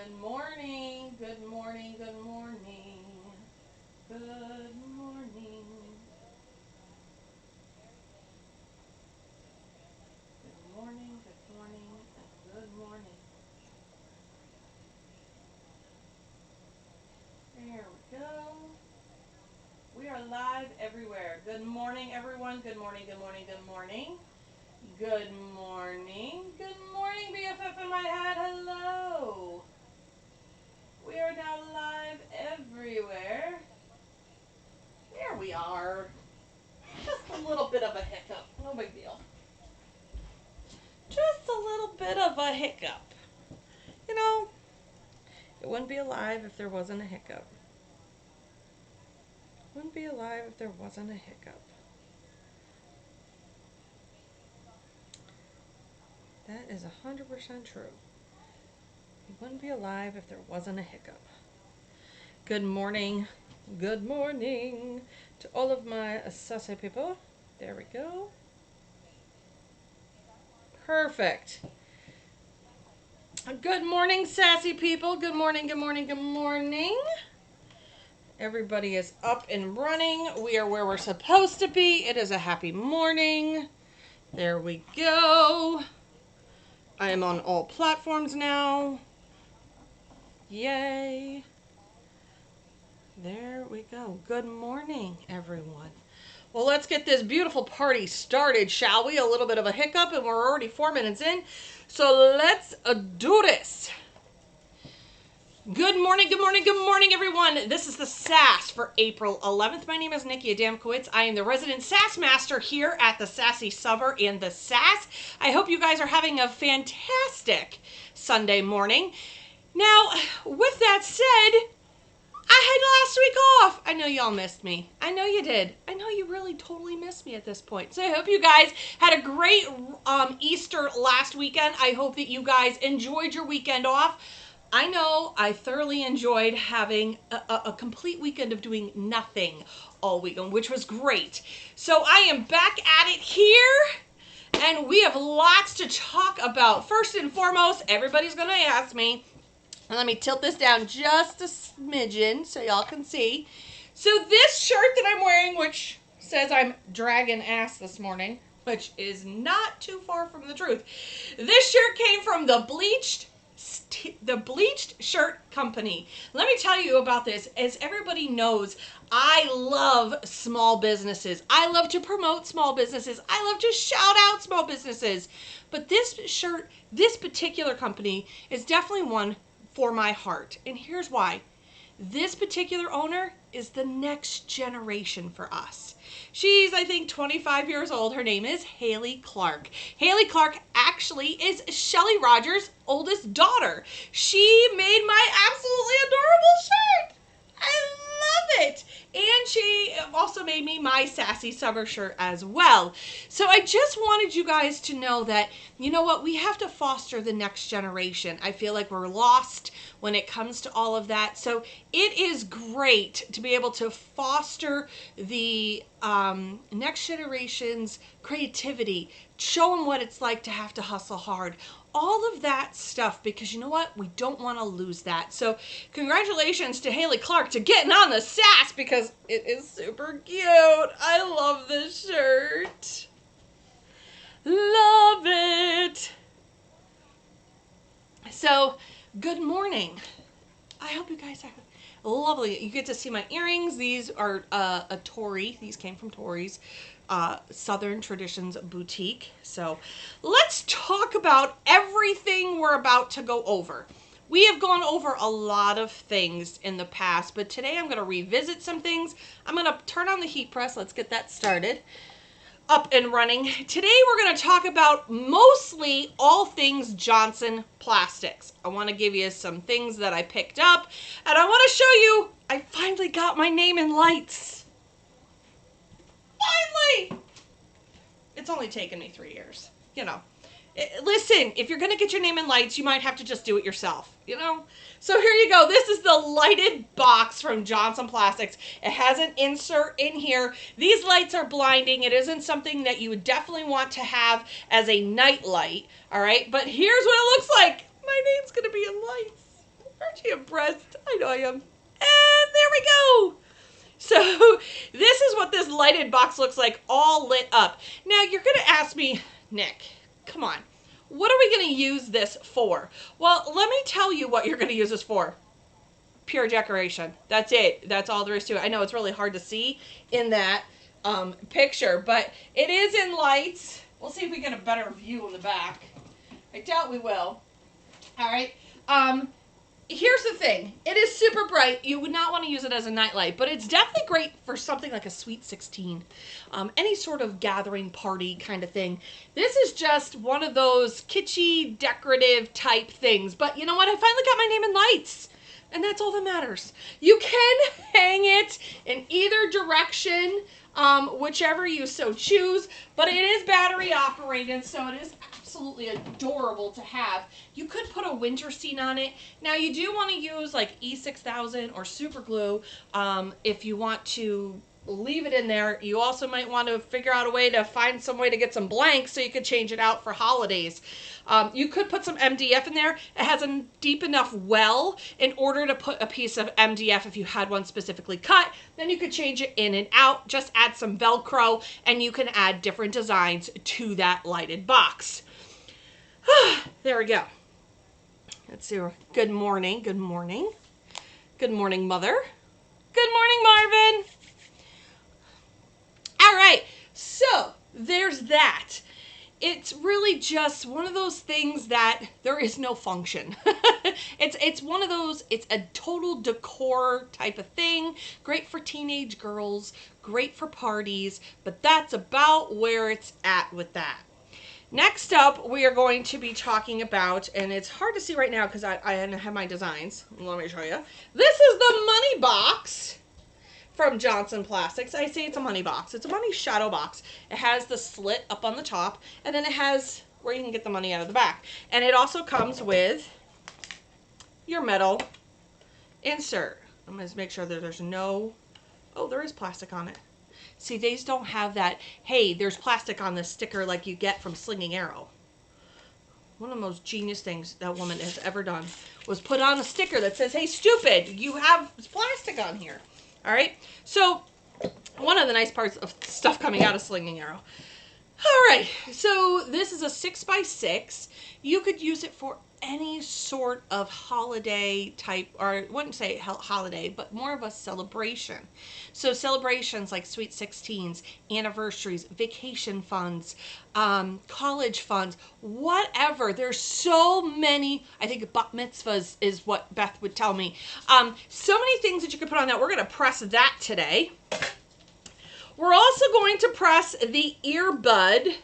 Good morning, good morning, good morning, good morning. Good morning, good morning, and good morning. There we go. We are live everywhere. Good morning, everyone. Good morning, good morning, good morning. Good morning. Good morning, BFF in my head. Hello. We are now live everywhere. There we are. Just a little bit of a hiccup. No big deal. Just a little bit of a hiccup. You know, it wouldn't be alive if there wasn't a hiccup. Wouldn't be alive if there wasn't a hiccup. That is 100% true. It wouldn't be alive if there wasn't a hiccup. Good morning. Good morning to all of my Sassy people. There we go. Perfect. Good morning, Sassy people. Good morning, good morning, good morning. Everybody is up and running. We are where we're supposed to be. It is a happy morning. There we go. I am on all platforms now. Yay. There we go. Good morning, everyone. Well, let's get this beautiful party started, shall we? A little bit of a hiccup, and we're already 4 minutes in. So let's do this. Good morning, good morning, good morning, everyone. This is the Sass for April 11th. My name is Nikki Adamkowitz. I am the resident Sass Master here at the Sassy Summer in the Sass. I hope you guys are having a fantastic Sunday morning. Now, with that said, I had last week off. I know y'all missed me. I know you did. I know you really totally missed me at this point. So I hope you guys had a great Easter last weekend. I hope that you guys enjoyed your weekend off. I know I thoroughly enjoyed having a complete weekend of doing nothing all weekend, which was great. So I am back at it here, and we have lots to talk about. First and foremost, everybody's going to ask me, and let me tilt this down just a smidgen so y'all can see. So this shirt that I'm wearing, which says I'm dragging ass this morning, which is not too far from the truth. This shirt came from the Bleached Shirt Company. Let me tell you about this. As everybody knows, I love small businesses. I love to promote small businesses. I love to shout out small businesses. But this shirt, this particular company is definitely one for my heart. And here's why. This particular owner is the next generation for us. She's, I think, 25 years old. Her name is Haley Clark. Haley Clark actually is Shelly Rogers' oldest daughter. She made my absolutely adorable shirt. I love it. And she also made me my Sassy Summer shirt as well. So I just wanted you guys to know that, you know what, we have to foster the next generation. I feel like we're lost when it comes to all of that. So it is great to be able to foster the next generation's creativity, show them what it's like to have to hustle hard. All of that stuff, because you know what? We don't want to lose that. So congratulations to Haley Clark to getting on the Sass, because it is super cute. I love this shirt. Love it. So, good morning. I hope you guys have lovely. You get to see my earrings. These are a Tori. These came from Tori's Southern Traditions Boutique. So let's talk about everything we're about to go over. We have gone over a lot of things in the past, but today I'm going to revisit some things. I'm going to turn on the heat press. Let's get that started. Up and running. Today we're going to talk about mostly all things Johnson Plastics. I want to give you some things that I picked up, and I want to show you I finally got my name in lights. Finally! It's only taken me 3 years. You know. Listen, if you're going to get your name in lights, you might have to just do it yourself, you know? So here you go. This is the lighted box from Johnson Plastics. It has an insert in here. These lights are blinding. It isn't something that you would definitely want to have as a night light, all right? But here's what it looks like. My name's going to be in lights. Aren't you impressed? I know I am. And there we go. So this is what this lighted box looks like, all lit up. Now you're going to ask me, Nick, come on, what are we going to use this for? Well, let me tell you what you're going to use this for. Pure decoration. That's it. That's all there is to it. I know it's really hard to see in that picture, but it is in lights. We'll see if we get a better view in the back. I doubt we will. All right. Here's the thing. It is super bright. You would not want to use it as a nightlight, but it's definitely great for something like a Sweet 16. Any sort of gathering party kind of thing. This is just one of those kitschy, decorative type things. But you know what? I finally got my name in lights. And that's all that matters. You can hang it in either direction, whichever you so choose. But it is battery operated, so it is absolutely adorable to have. You could put a winter scene on it. Now you do want to use like E6000 or super glue if you want to leave it in there. You also might want to figure out a way to find some way to get some blanks so you could change it out for holidays. You could put some MDF in there. It has a deep enough well in order to put a piece of MDF if you had one specifically cut. Then you could change it in and out. Just add some Velcro and you can add different designs to that lighted box. There we go. Let's see. Good morning. Good morning. Good morning, Mother. Good morning, Marvin. All right. So there's that. It's really just one of those things that there is no function. It's one of those, it's a total decor type of thing. Great for teenage girls, great for parties, but that's about where it's at with that. Next up, we are going to be talking about, and it's hard to see right now because I have my designs. Let me show you. This is the money box from Johnson Plastics. I say it's a money box. It's a money shadow box. It has the slit up on the top, and then it has where you can get the money out of the back. And it also comes with your metal insert. I'm going to make sure that there's no, oh, there is plastic on it. See, these don't have that, hey, there's plastic on this sticker like you get from Slinging Arrow. One of the most genius things that woman has ever done was put on a sticker that says, hey, stupid, you have plastic on here. All right, so one of the nice parts of stuff coming out of Slinging Arrow. All right, so this is a 6x6. You could use it for any sort of holiday type, or I wouldn't say holiday, but more of a celebration. So celebrations like Sweet 16s, anniversaries, vacation funds, college funds, whatever. There's so many. I think bat mitzvahs is what Beth would tell me. So many things that you could put on that. We're going to press that today. We're also going to press the earbud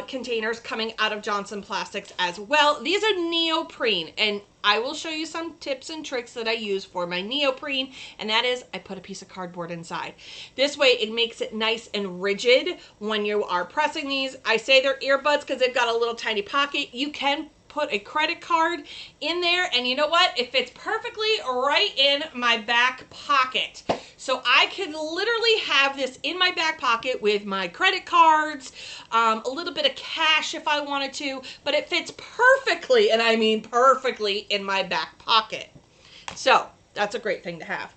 containers coming out of Johnson Plastics as well. These are neoprene, and I will show you some tips and tricks that I use for my neoprene, and that is I put a piece of cardboard inside. This way it makes it nice and rigid when you are pressing these. I say they're earbuds because they've got a little tiny pocket. You can put a credit card in there, and you know what? It fits perfectly right in my back pocket. So I could literally have this in my back pocket with my credit cards, a little bit of cash if I wanted to, but it fits perfectly, and I mean perfectly, in my back pocket. So that's a great thing to have.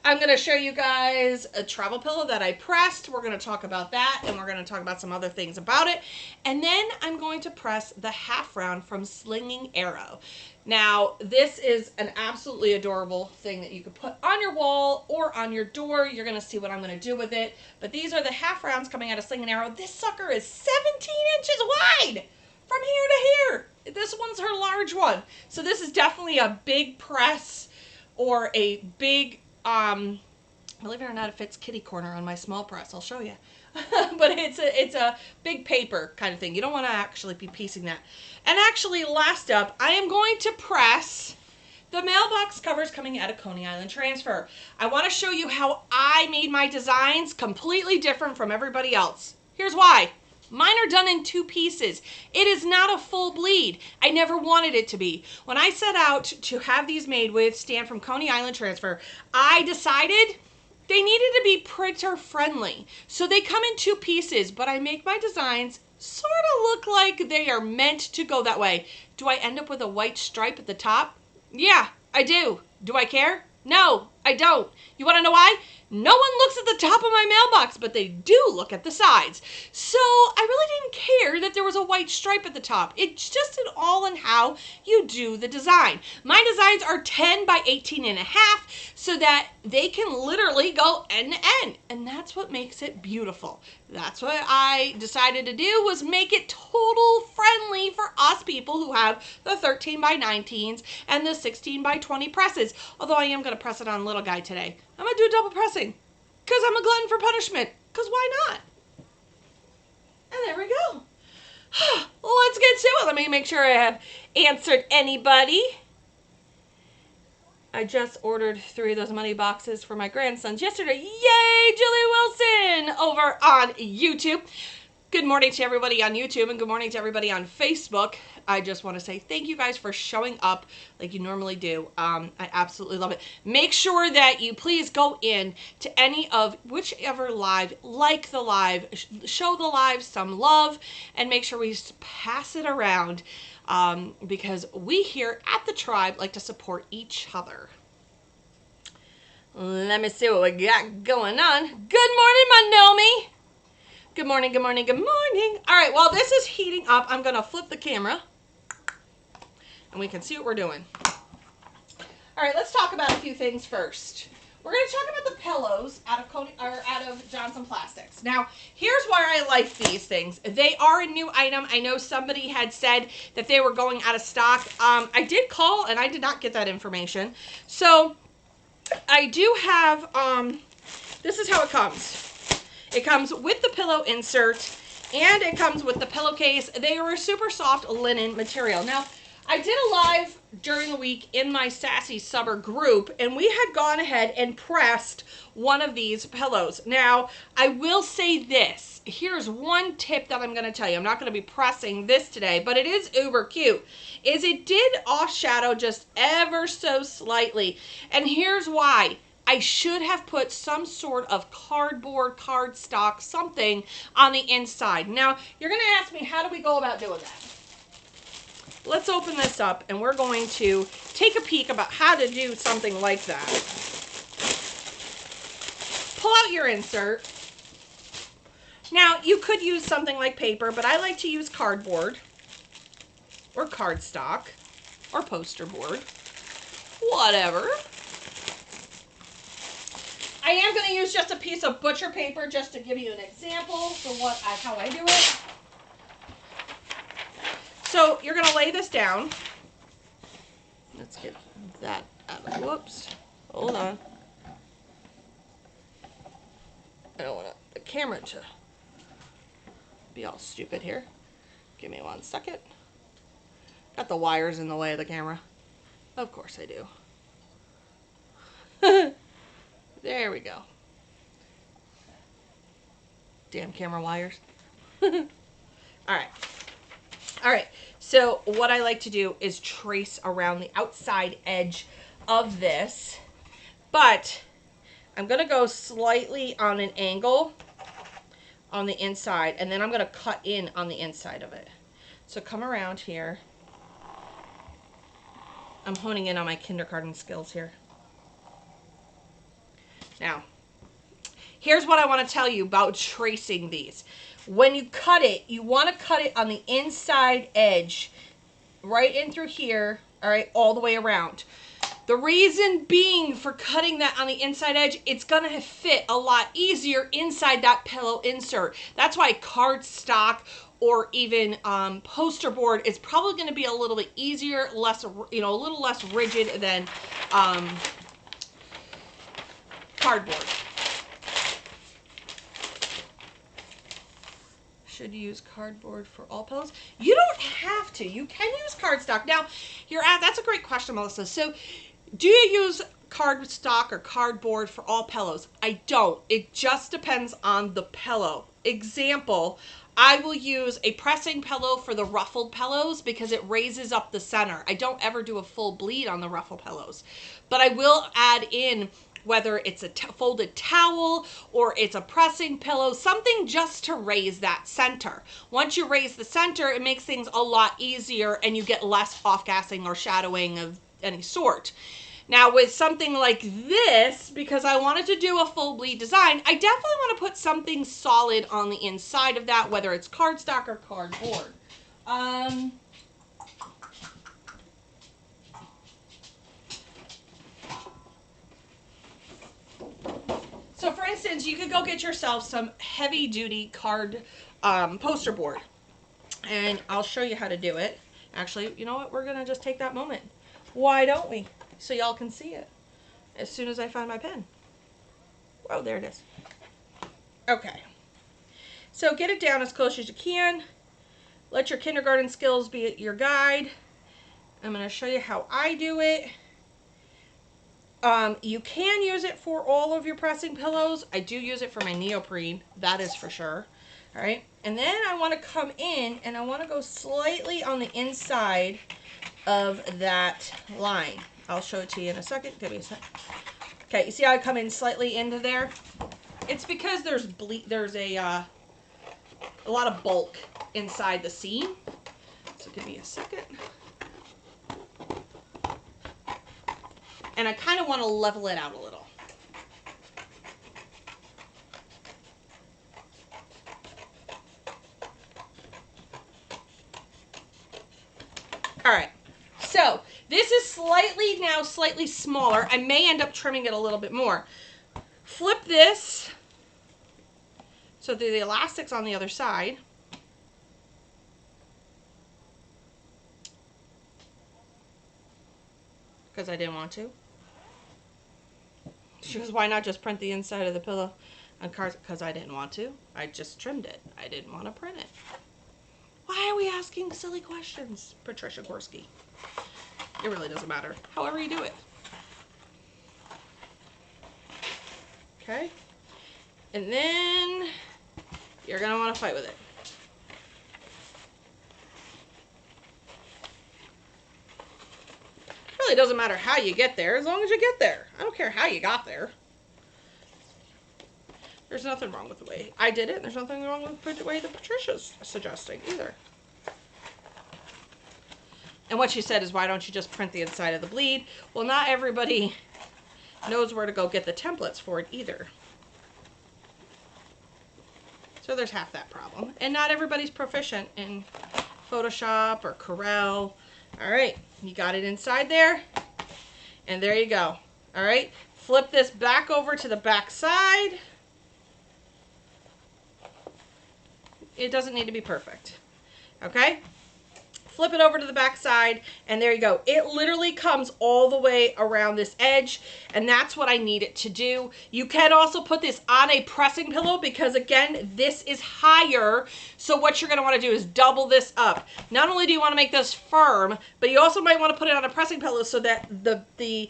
I'm going to show you guys a travel pillow that I pressed. We're going to talk about that, and we're going to talk about some other things about it. And then I'm going to press the half round from Slinging Arrow. Now, this is an absolutely adorable thing that you could put on your wall or on your door. You're going to see what I'm going to do with it. But these are the half rounds coming out of Slinging Arrow. This sucker is 17 inches wide from here to here. This one's her large one. So this is definitely a big press, or a big, believe it or not, it fits kitty corner on my small press. I'll show you. But it's a big paper kind of thing. You don't want to actually be piecing that. And actually, last up, I am going to press the mailbox covers coming out of Coney Island Transfer. I want to show you how I made my designs completely different from everybody else. Here's why. Mine are done in 2 pieces. It is not a full bleed. I never wanted it to be. When I set out to have these made with Stan from Coney Island Transfer, I decided they needed to be printer friendly. So they come in 2 pieces, but I make my designs sort of look like they are meant to go that way. Do I end up with a white stripe at the top? Yeah, I do. Do I care? No, I don't. You want to know why? No one looks at the top of my mailbox, but they do look at the sides. So I really didn't care that there was a white stripe at the top. It's just an all in how you do the design. My designs are 10 by 18 and a half so that they can literally go end to end. And that's what makes it beautiful. That's what I decided to do, was make it total friendly for us people who have the 13 by 19s and the 16 by 20 presses. Although I am going to press it on little guy today. I'm going to do a double pressing because I'm a glutton for punishment. Because why not? And there we go. Let's get to it. Let me make sure I have answered anybody. I just ordered 3 of those money boxes for my grandsons yesterday. Yay, Julie Wilson over on YouTube. Good morning to everybody on YouTube and good morning to everybody on Facebook. I just want to say thank you guys for showing up like you normally do. I absolutely love it. Make sure that you please go in to any of whichever live, like the live, show the live some love, and make sure we pass it around because we here at the tribe like to support each other. Let me see what we got going on. Good morning, my Nomi. Good morning, good morning, good morning. All right, while this is heating up, I'm going to flip the camera and we can see what we're doing. All right, let's talk about a few things first. We're going to talk about the pillows out of Johnson Plastics. Now, here's why I like these things. They are a new item. I know somebody had said that they were going out of stock. I did call and I did not get that information. So I do have, this is how it comes. It comes with the pillow insert, and it comes with the pillowcase. They are a super soft linen material. Now, I did a live during the week in my Sassy Summer group, and we had gone ahead and pressed one of these pillows. Now, I will say this. Here's one tip that I'm going to tell you. I'm not going to be pressing this today, but it is uber cute. Is it did off shadow just ever so slightly, and here's why. I should have put some sort of cardboard, cardstock, something on the inside. Now, you're going to ask me, how do we go about doing that? Let's open this up, and we're going to take a peek about how to do something like that. Pull out your insert. Now, you could use something like paper, but I like to use cardboard or cardstock or poster board, whatever. I am going to use just a piece of butcher paper just to give you an example for how I do it. So you're going to lay this down. Let's get that out of, whoops, hold on. I don't want the camera to be all stupid here. Give me 1 second. Got the wires in the way of the camera. Of course I do. There we go. Damn camera wires. All right. So what I like to do is trace around the outside edge of this, but I'm going to go slightly on an angle on the inside, and then I'm going to cut in on the inside of it. So come around here. I'm honing in on my kindergarten skills here. Now, here's what I want to tell you about tracing these. When you cut it, you want to cut it on the inside edge, right in through here, all right, all the way around. The reason being for cutting that on the inside edge, it's going to fit a lot easier inside that pillow insert. That's why cardstock or even poster board is probably going to be a little bit easier, less, you know, a little less rigid than cardboard. Should you use cardboard for all pillows? You don't have to. You can use cardstock. Now, that's a great question, Melissa. So, do you use cardstock or cardboard for all pillows? I don't. It just depends on the pillow. Example, I will use a pressing pillow for the ruffled pillows because it raises up the center. I don't ever do a full bleed on the ruffle pillows. But I will add in whether it's a folded towel or it's a pressing pillow, something just to raise that center. Once you raise the center, it makes things a lot easier and you get less off-gassing or shadowing of any sort. Now with something like this, because I wanted to do a full bleed design, I definitely want to put something solid on the inside of that, whether it's cardstock or cardboard. So for instance, you could go get yourself some heavy duty card poster board, and I'll show you how to do it. Actually, you know what? We're gonna just take that moment. Why don't we? So y'all can see it as soon as I find my pen. Oh, there it is. Okay. So get it down as close as you can. Let your kindergarten skills be your guide. I'm gonna show you how I do it. You can use it for all of your pressing pillows. I do use it for my neoprene, that is for sure. All right, and then I want to come in and I want to go slightly on the inside of that line. I'll show it to you in a second. Give me a sec. Okay, you see how I come in slightly into there? It's because there's a lot of bulk inside the seam. So give me a second. And I kind of want to level it out a little. All right, so this is slightly smaller. I may end up trimming it a little bit more. Flip this so the elastic's on the other side. Because I didn't want to. She goes, why not just print the inside of the pillow on cards? Because I didn't want to. I just trimmed it. I didn't want to print it. Why are we asking silly questions, Patricia Gorski? It really doesn't matter. However you do it. Okay. And then you're going to want to fight with it. It doesn't matter how you get there, as long as you get there. I don't care how you got there. There's nothing wrong with the way I did it, and there's nothing wrong with the way that Patricia's suggesting either. And what she said is, why don't you just print the inside of the bleed? Well, not everybody knows where to go get the templates for it either. So there's half that problem. And not everybody's proficient in Photoshop or Corel. All right, you got it inside there, and there you go. All right, flip this back over to the back side. It doesn't need to be perfect, okay? Flip it over to the back side, and there you go. It literally comes all the way around this edge, and that's what I need it to do. You can also put this on a pressing pillow because, again, this is higher. So what you're going to want to do is double this up. Not only do you want to make this firm, but you also might want to put it on a pressing pillow so that the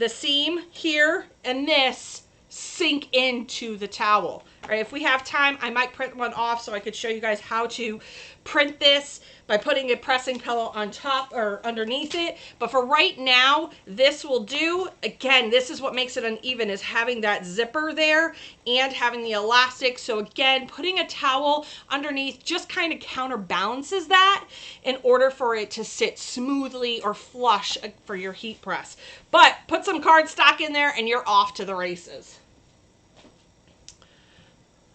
seam here and this sink into the towel. All right, if we have time, I might print one off so I could show you guys how to print this by putting a pressing pillow on top or underneath it. But for right now, this will do. Again, this is what makes it uneven, is having that zipper there and having the elastic. So again, putting a towel underneath just kind of counterbalances that in order for it to sit smoothly or flush for your heat press. But put some cardstock in there and you're off to the races.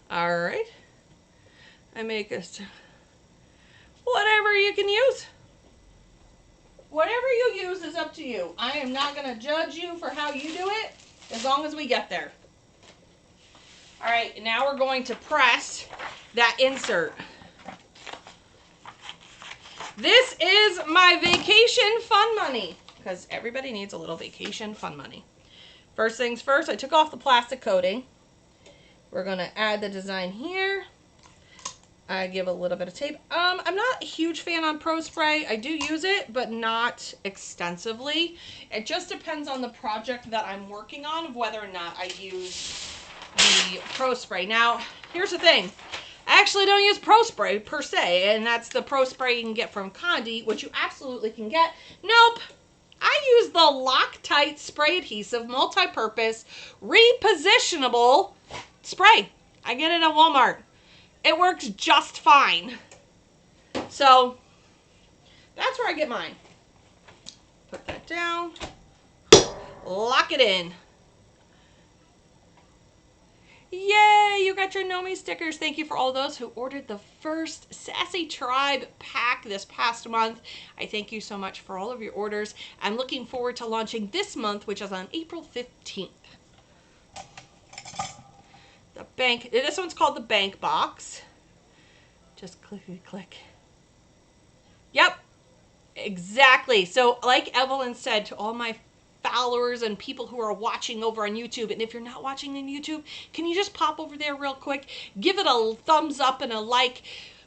All right. I make this whatever you can use. Whatever you use is up to you. I am not going to judge you for how you do it as long as we get there. All right, now we're going to press that insert. This is my vacation fun money because everybody needs a little vacation fun money. First things first, I took off the plastic coating. We're going to add the design here. I give a little bit of tape. I'm not a huge fan on Pro Spray. I do use it, but not extensively. It just depends on the project that I'm working on of whether or not I use the Pro Spray. Now, here's the thing. I actually don't use Pro Spray per se, and that's the Pro Spray you can get from Condi, which you absolutely can get. Nope. I I use the Loctite spray adhesive multi-purpose repositionable spray. I get it at Walmart. It works just fine. So that's where I get mine. Put that down. Lock it in. Yay, you got your Nomi stickers. Thank you for all those who ordered the first Sassy Tribe pack this past month. I thank you so much for all of your orders. I'm looking forward to launching this month, which is on April 15th. The bank, this one's called the bank box. Just clickety click. Yep, exactly. So like Evelyn said, to all my followers and people who are watching over on YouTube, and if you're not watching on YouTube, can you just pop over there real quick, give it a thumbs up and a like.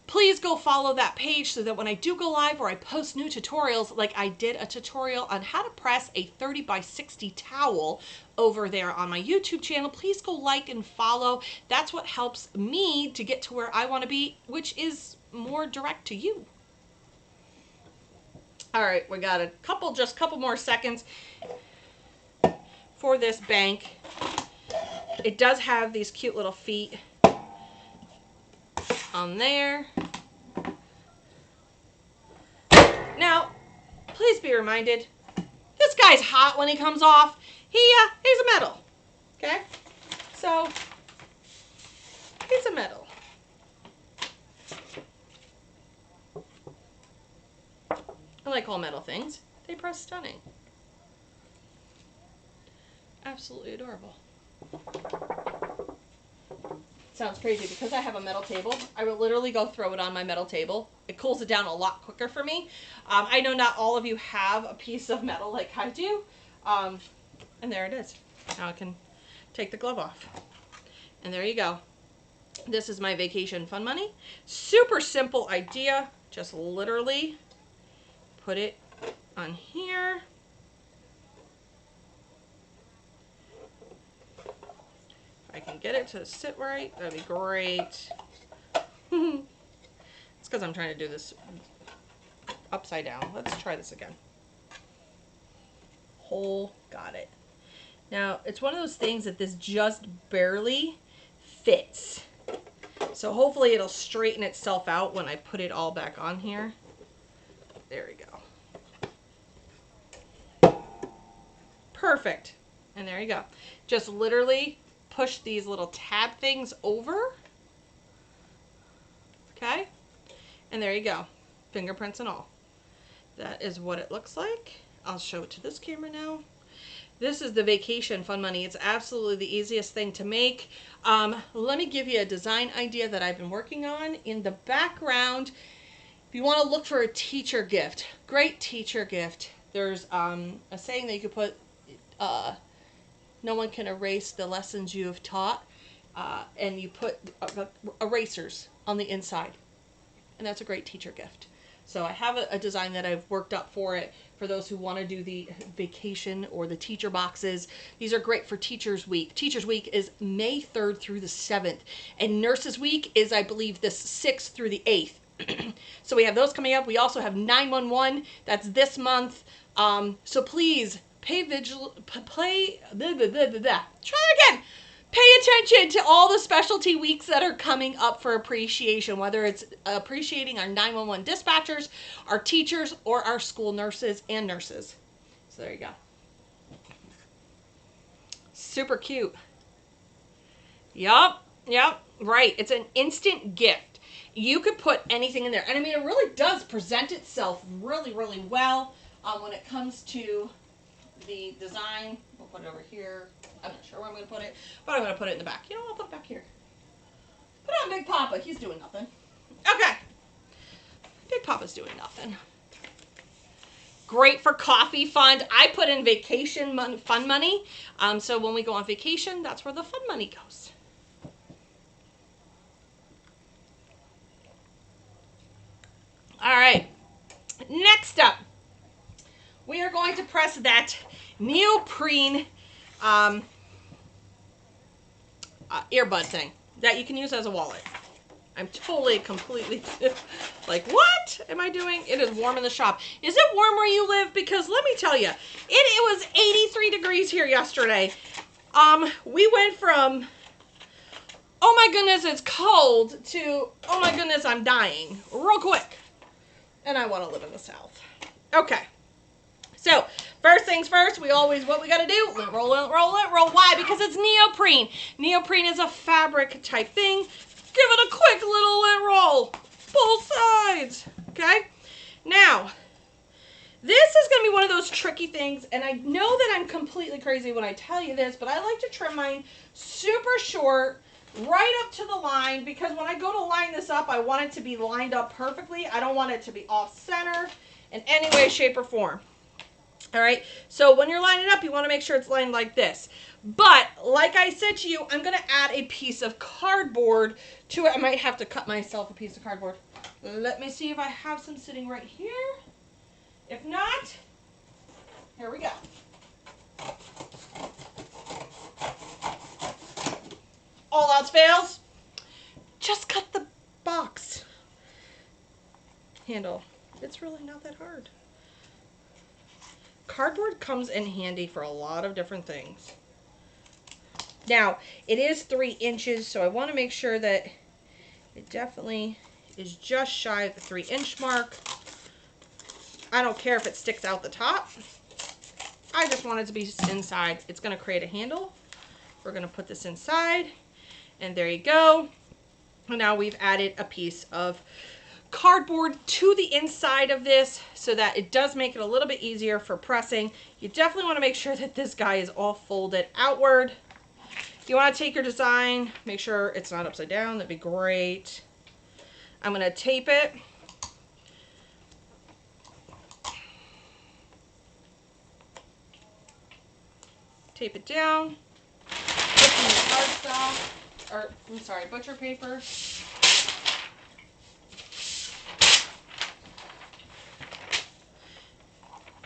Please go follow that page so that when I do go live or I post new tutorials, like I did a tutorial on how to press a 30 by 60 towel over there on my YouTube channel, please go like and follow. That's what helps me to get to where I want to be, which is more direct to you. All right, we got just a couple more seconds for this bank. It does have these cute little feet on there. Now, please be reminded, this guy's hot when he comes off. He's a metal, okay? So, he's a metal. I like all metal things. They press stunning. Absolutely adorable. Sounds crazy because I have a metal table. I will literally go throw it on my metal table. It cools it down a lot quicker for me. I know not all of you have a piece of metal like I do. And there it is. Now I can take the glove off. And there you go. This is my vacation fun money. Super simple idea. Just literally put it on here. If I can get it to sit right, that'd be great. It's because I'm trying to do this upside down. Let's try this again. Got it. Now, it's one of those things that this just barely fits. So hopefully it'll straighten itself out when I put it all back on here. There we go. Perfect. And there you go. Just literally push these little tab things over. Okay. And there you go. Fingerprints and all. That is what it looks like. I'll show it to this camera now. This is the vacation fun money. It's absolutely the easiest thing to make. Let me give you a design idea that I've been working on. In the background, if you want to look for a teacher gift, great teacher gift, there's a saying that you could put, no one can erase the lessons you have taught, and you put erasers on the inside. And that's a great teacher gift. So I have a design that I've worked up for it for those who want to do the vacation or the teacher boxes. These are great for Teachers Week. Teachers Week is May 3rd through the 7th. And Nurses Week is, I believe, the 6th through the 8th. So we have those coming up. We also have 911. That's this month. So please try it again. Pay attention to all the specialty weeks that are coming up for appreciation, whether it's appreciating our 911 dispatchers, our teachers, or our school nurses and nurses. So there you go. Super cute. Yup, right. It's an instant gift. You could put anything in there. And I mean, it really does present itself really, really well when it comes to the design. We'll put it over here. I'm not sure where I'm going to put it, but I'm going to put it in the back. You know what? I'll put it back here. Put it on Big Papa. He's doing nothing. Okay. Big Papa's doing nothing. Great for coffee fund. I put in vacation fun money. So when we go on vacation, that's where the fun money goes. All right. Next up, we are going to press that neoprene earbud thing that you can use as a wallet. I'm totally, completely, like, what am I doing? It is warm in the shop. Is it warm where you live? Because let me tell you, it was 83 degrees here yesterday. We went from, oh my goodness, it's cold, to, oh my goodness, I'm dying, real quick. And I want to live in the South. Okay. So, first things first, what we got to do, lint roll, lint roll, lint roll. Why? Because it's neoprene. Neoprene is a fabric type thing. Give it a quick little lint roll. Both sides. Okay? Now, this is going to be one of those tricky things, and I know that I'm completely crazy when I tell you this, but I like to trim mine super short, right up to the line, because when I go to line this up, I want it to be lined up perfectly. I don't want it to be off center in any way, shape, or form. All right, so when you're lining up, you want to make sure it's lined like this. But like I said to you, I'm going to add a piece of cardboard to it. I might have to cut myself a piece of cardboard. Let me see if I have some sitting right here. If not, here we go. All else fails, just cut the box handle. It's really not that hard. Cardboard comes in handy for a lot of different things. Now, it is 3 inches, so I want to make sure that it definitely is just shy of the 3-inch mark. I don't care if it sticks out the top. I just want it to be inside. It's going to create a handle. We're going to put this inside, and there you go. And now we've added a piece of cardboard to the inside of this so that it does make it a little bit easier for pressing. You definitely want to make sure that this guy is all folded outward. You want to take your design, make sure it's not upside down. That'd be great. I'm going to tape it. Tape it down. Put some cardstock, or I'm sorry, butcher paper.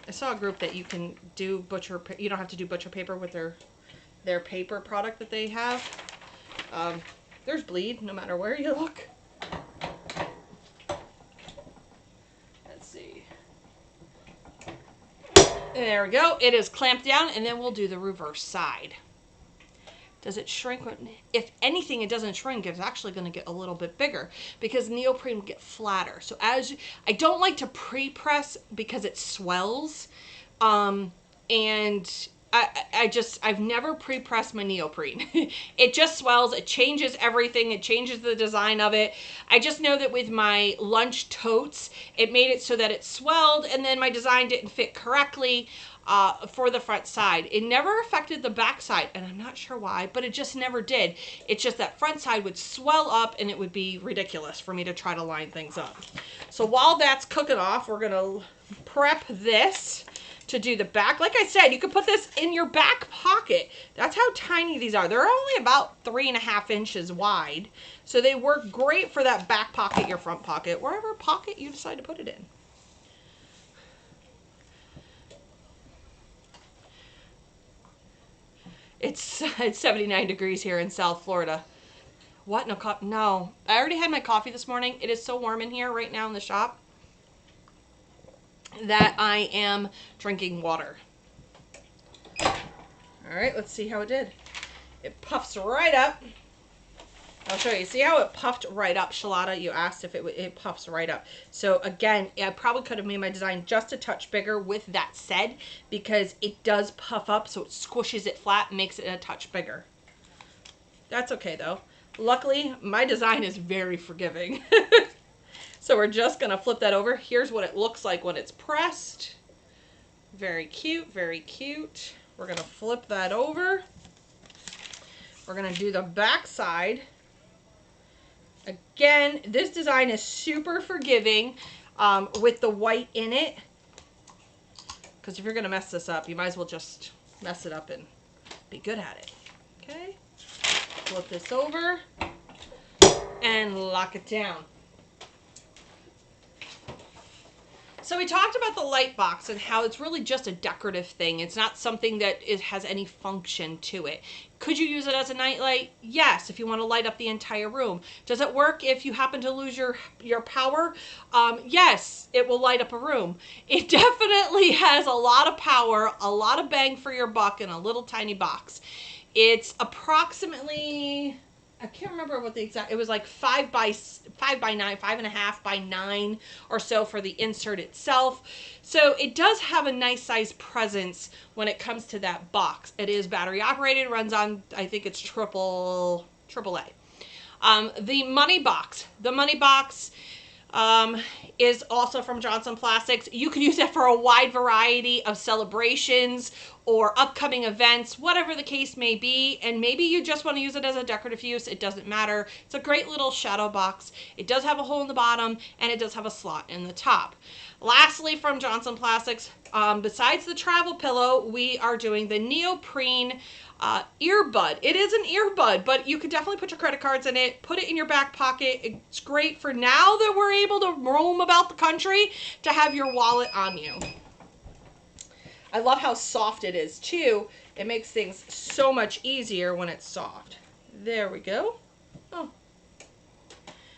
I saw a group that you can do you don't have to do butcher paper with their paper product that they have. There's bleed no matter where you look. Let's see. There we go. It is clamped down, and then we'll do the reverse side. Does it shrink? If anything, it doesn't shrink. It's actually going to get a little bit bigger because neoprene will get flatter. So I don't like to pre-press because it swells. And I've never pre-pressed my neoprene. It just swells. It changes everything. It changes the design of it. I just know that with my lunch totes, it made it so that it swelled, and then my design didn't fit correctly for the front side. It never affected the back side, and I'm not sure why, but it just never did. It's just that front side would swell up, and it would be ridiculous for me to try to line things up. So while that's cooking off, we're going to prep this to do the back. Like I said, you could put this in your back pocket. That's how tiny these are. They're only about 3.5 inches wide. So they work great for that back pocket, your front pocket, wherever pocket you decide to put it in. It's 79 degrees here in South Florida. What? No coffee? No. I already had my coffee this morning. It is so warm in here right now in the shop that I am drinking water. All right, let's see how it did. It puffs right up. I'll show you. See how it puffed right up, Shalata? You asked if it puffs right up. So again, I probably could have made my design just a touch bigger with that said, because it does puff up, so it squishes it flat, makes it a touch bigger. That's okay though. Luckily, my design is very forgiving. So we're just gonna flip that over. Here's what it looks like when it's pressed. Very cute, very cute. We're gonna flip that over. We're gonna do the back side. Again, this design is super forgiving with the white in it. Because if you're going to mess this up, you might as well just mess it up and be good at it. Okay? Flip this over and lock it down. So we talked about the light box and how it's really just a decorative thing. It's not something that has any function to it. Could you use it as a nightlight? Yes, if you want to light up the entire room. Does it work if you happen to lose your power? Yes, it will light up a room. It definitely has a lot of power, a lot of bang for your buck in a little tiny box. It's approximately, I can't remember what the exact, it was like 5 by 9, 5.5 by 9 or so for the insert itself. So it does have a nice size presence when it comes to that box. It is battery operated, runs on, I think it's AAA. The money box. The money box is also from Johnson Plastics. You can use it for a wide variety of celebrations or upcoming events, whatever the case may be. And maybe you just want to use it as a decorative use. It doesn't matter. It's a great little shadow box. It does have a hole in the bottom and it does have a slot in the top. Lastly, from Johnson Plastics, besides the travel pillow, we are doing the Neoprene earbud. It is an earbud, but you could definitely put your credit cards in it, put it in your back pocket. It's great for now that we're able to roam about the country to have your wallet on you. I love how soft it is too. It makes things so much easier when it's soft. There we go. Oh.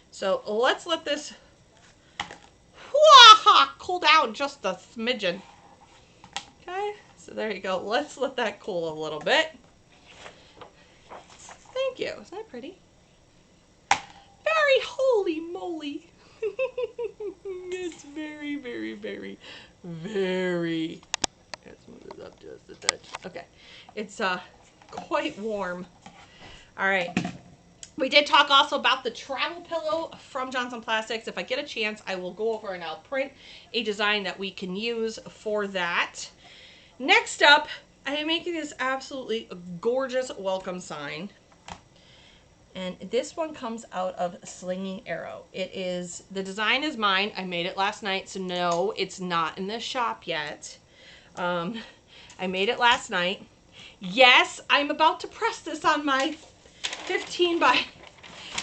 So let's let this cool down just a smidgen. Okay, so there you go. Let's let that cool a little bit. Thank you. Isn't that pretty? Very holy moly. It's very, very, very, very. Let's move this up just a touch. Okay. It's quite warm. All right. We did talk also about the travel pillow from Johnson Plastics. If I get a chance, I will go over and I'll print a design that we can use for that. Next up, I am making this absolutely gorgeous welcome sign. And this one comes out of Slinging Arrow. It is, the design is mine. I made it last night, so no, it's not in the shop yet. I made it last night. Yes, I'm about to press this on my 15 by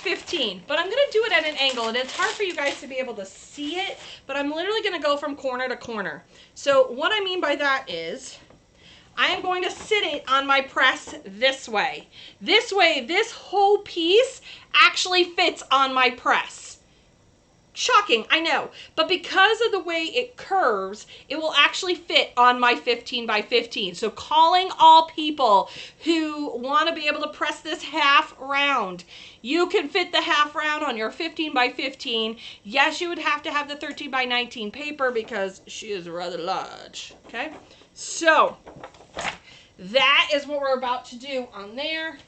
15, but I'm going to do it at an angle, and it's hard for you guys to be able to see it, but I'm literally going to go from corner to corner. So what I mean by that is I am going to sit it on my press this way. This way, this whole piece actually fits on my press. Shocking, I know. But because of the way it curves, it will actually fit on my 15 by 15. So calling all people who want to be able to press this half round. You can fit the half round on your 15 by 15. Yes, you would have to have the 13 by 19 paper because she is rather large. Okay, so that is what we're about to do on there.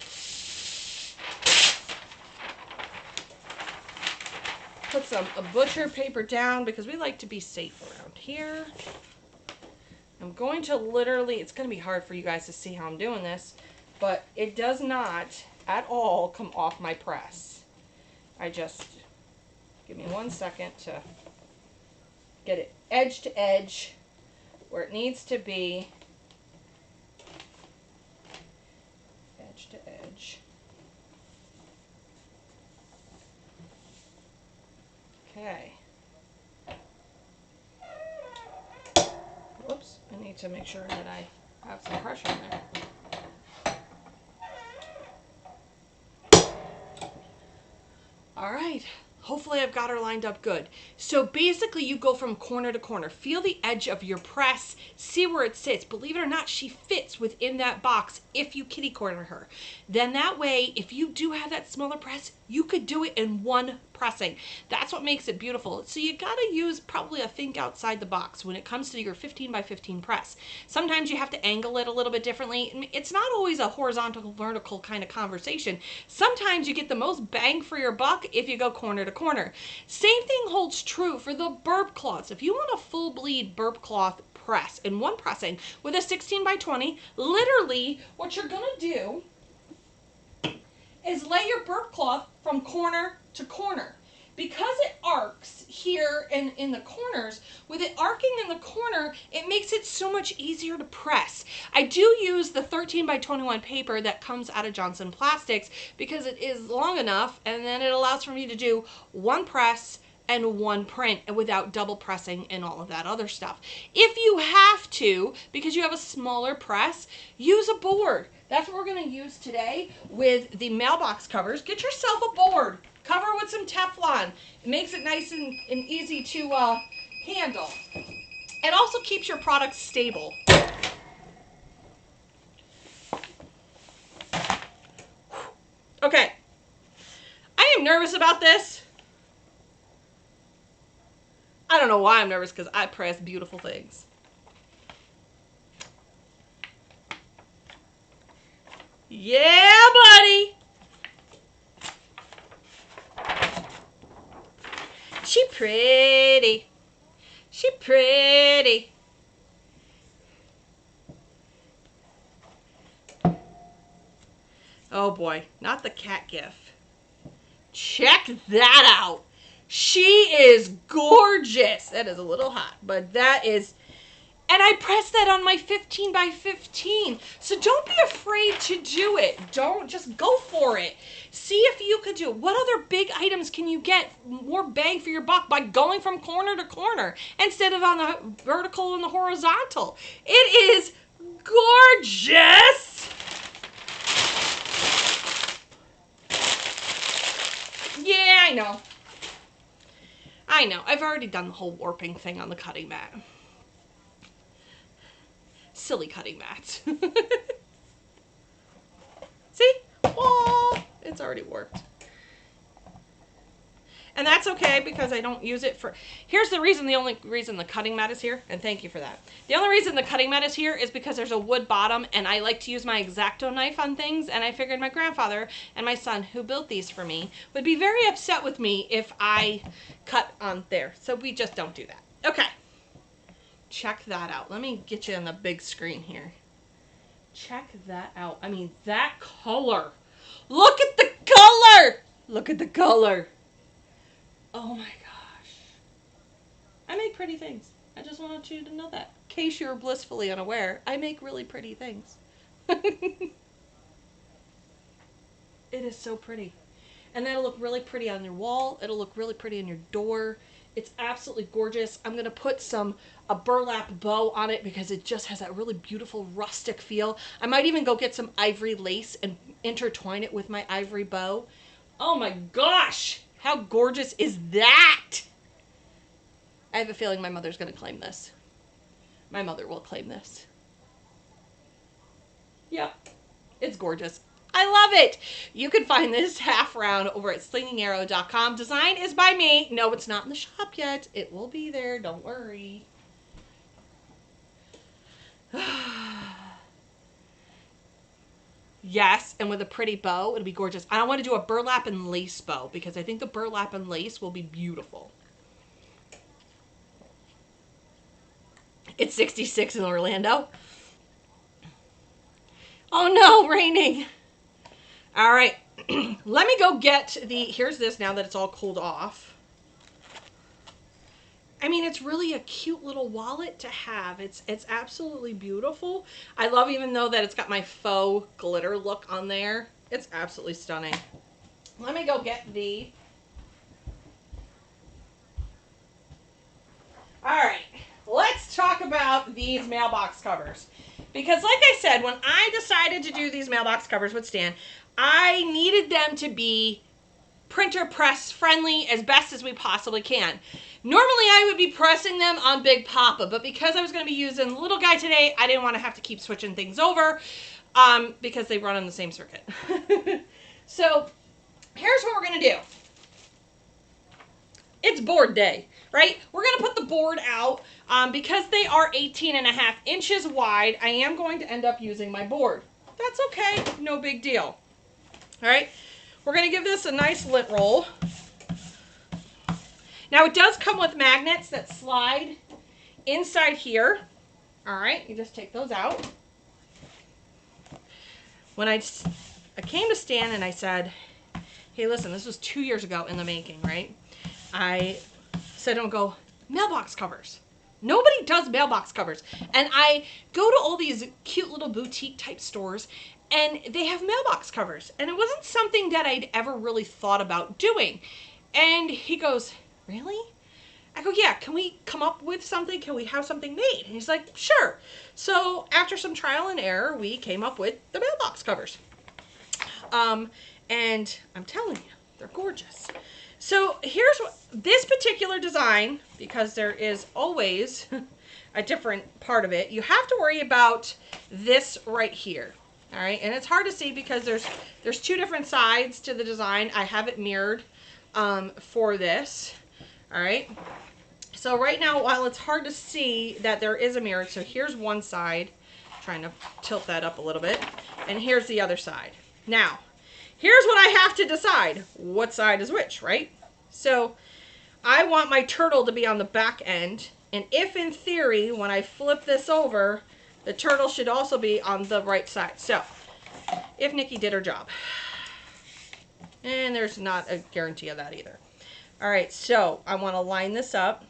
Put some butcher paper down because we like to be safe around here. I'm going to literally, it's going to be hard for you guys to see how I'm doing this, but it does not at all come off my press. I just, give me 1 second to get it edge to edge where it needs to be. Edge to edge. Okay. Whoops, I need to make sure that I have some pressure in there. All right. Hopefully I've got her lined up good. So basically you go from corner to corner. Feel the edge of your press. See where it sits. Believe it or not, she fits within that box if you kitty corner her. Then that way, if you do have that smaller press, you could do it in one pressing. That's what makes it beautiful. So you got to use probably a think outside the box when it comes to your 15 by 15 press. Sometimes you have to angle it a little bit differently. It's not always a horizontal, vertical kind of conversation. Sometimes you get the most bang for your buck if you go corner to corner. Same thing holds true for the burp cloths. If you want a full bleed burp cloth press in one pressing with a 16 by 20, literally what you're going to do is lay your burp cloth from corner to corner. Because it arcs here and in the corners, with it arcing in the corner, it makes it so much easier to press. I do use the 13 by 21 paper that comes out of Johnson Plastics because it is long enough and then it allows for me to do one press and one print and without double pressing and all of that other stuff. If you have to, because you have a smaller press, use a board. That's what we're going to use today with the mailbox covers. Get yourself a board. Cover with some Teflon. It makes it nice and easy to handle. It also keeps your product stable. Okay. I am nervous about this. I don't know why I'm nervous, because I press beautiful things. Yeah, buddy. She pretty. She pretty. Oh boy, not the cat gif. Check that out. She is gorgeous. That is a little hot, but that is, and I pressed that on my 15 by 15. So don't be afraid to do it. Don't, just go for it. See if you could do it. What other big items can you get more bang for your buck by going from corner to corner instead of on the vertical and the horizontal? It is gorgeous. Yeah, I know. I know. I've already done the whole warping thing on the cutting mat. Silly cutting mats. See? Oh, it's already warped. And that's okay, because I don't use it for... Here's the reason, the only reason the cutting mat is here, and thank you for that. The only reason the cutting mat is here is because there's a wood bottom, and I like to use my X-Acto knife on things, and I figured my grandfather and my son, who built these for me, would be very upset with me if I cut on there. So we just don't do that. Okay. Check that out. Let me get you on the big screen here. Check that out. I mean, that color. Look at the color. Look at the color. Oh my gosh. I make pretty things. I just wanted you to know that. In case you're blissfully unaware, I make really pretty things. It is so pretty. And that'll look really pretty on your wall. It'll look really pretty on your door. It's absolutely gorgeous. I'm going to put a burlap bow on it because it just has that really beautiful rustic feel. I might even go get some ivory lace and intertwine it with my ivory bow. Oh my gosh! How gorgeous is that? I have a feeling my mother's going to claim this. My mother will claim this. Yep. It's gorgeous. I love it. You can find this half round over at slingingarrow.com. Design is by me. No, it's not in the shop yet. It will be there. Don't worry. Yes, and with a pretty bow, it'll be gorgeous. I want to do a burlap and lace bow because I think the burlap and lace will be beautiful. It's 66 in Orlando. Oh no, raining. All right, let me go get here's this now that it's all cooled off. I mean, it's really a cute little wallet to have. It's absolutely beautiful. I love, even though that it's got my faux glitter look on there. It's absolutely stunning. Let me go get all right, let's talk about these mailbox covers. Because like I said, when I decided to do these mailbox covers with Stan, I needed them to be printer press friendly as best as we possibly can. Normally I would be pressing them on Big Papa, but because I was going to be using little guy today, I didn't want to have to keep switching things over because they run on the same circuit. So here's what we're going to do. It's board day, right? We're going to put the board out because they are 18.5 inches wide. I am going to end up using my board. That's okay. No big deal. All right. We're going to give this a nice lint roll. Now, it does come with magnets that slide inside here. All right, you just take those out. When I came to Stan and I said, hey, listen, this was 2 years ago in the making, right? I said, don't go, mailbox covers. Nobody does mailbox covers. And I go to all these cute little boutique type stores and they have mailbox covers. And it wasn't something that I'd ever really thought about doing. And he goes, really? I go, yeah, can we come up with something? Can we have something made? And he's like, sure. So after some trial and error, we came up with the mailbox covers. And I'm telling you, they're gorgeous. So here's what, this particular design, because there is always a different part of it, you have to worry about this right here. All right, and it's hard to see because there's two different sides to the design. I have it mirrored for this. All right, so right now, while it's hard to see that there is a mirror, so here's one side, trying to tilt that up a little bit, and here's the other side. Now, here's what I have to decide. What side is which, right? So I want my turtle to be on the back end, and if in theory, when I flip this over, the turtle should also be on the right side. So, if Nikki did her job. And there's not a guarantee of that either. All right, so I want to line this up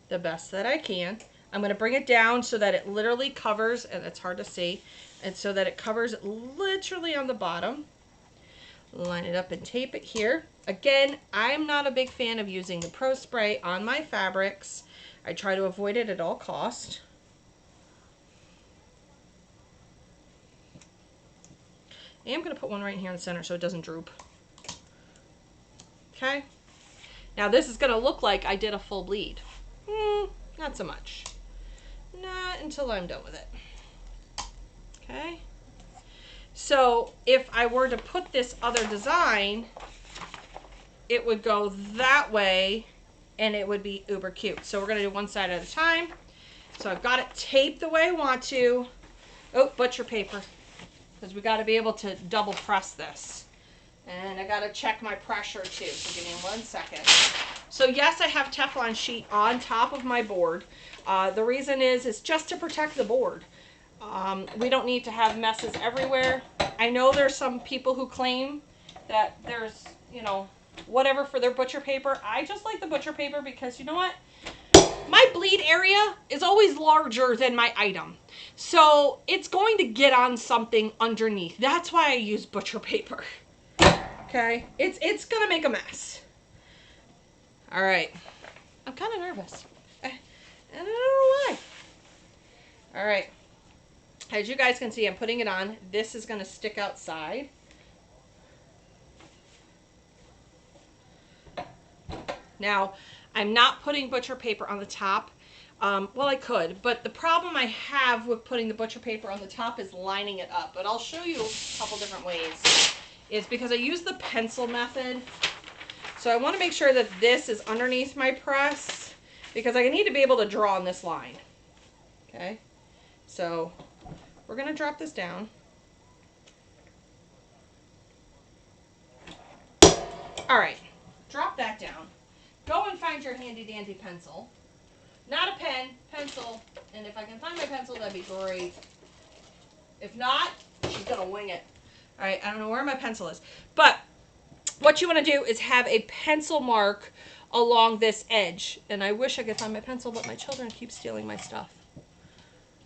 the best that I can. I'm going to bring it down so that it literally covers, and it's hard to see, and so that it covers literally on the bottom. Line it up and tape it here. Again, I'm not a big fan of using the Pro Spray on my fabrics. I try to avoid it at all costs. I am going to put one right here in the center so it doesn't droop. Okay. Now this is going to look like I did a full bleed. Not so much. Not until I'm done with it. Okay. So if I were to put this other design, it would go that way and it would be uber cute. So we're going to do one side at a time. So I've got it taped the way I want to. Oh, butcher paper. Because we got to be able to double press this. And I got to check my pressure too. So give me 1 second. So yes, I have Teflon sheet on top of my board. The reason is just to protect the board. We don't need to have messes everywhere. I know there's some people who claim that there's, you know, whatever for their butcher paper. I just like the butcher paper because, you know what? My bleed area is always larger than my item. So it's going to get on something underneath. That's why I use butcher paper. Okay? It's going to make a mess. All right. I'm kind of nervous. I don't know why. All right. As you guys can see, I'm putting it on. This is going to stick outside. Now, I'm not putting butcher paper on the top. Well, I could, but the problem I have with putting the butcher paper on the top is lining it up. But I'll show you a couple different ways. Is because I use the pencil method. So I want to make sure that this is underneath my press because I need to be able to draw on this line. Okay? So we're going to drop this down. All right. Drop that down. Go and find your handy dandy pencil. Not a pen, pencil. And if I can find my pencil, that'd be great. If not, she's going to wing it. All right, I don't know where my pencil is. But what you want to do is have a pencil mark along this edge. And I wish I could find my pencil, but my children keep stealing my stuff.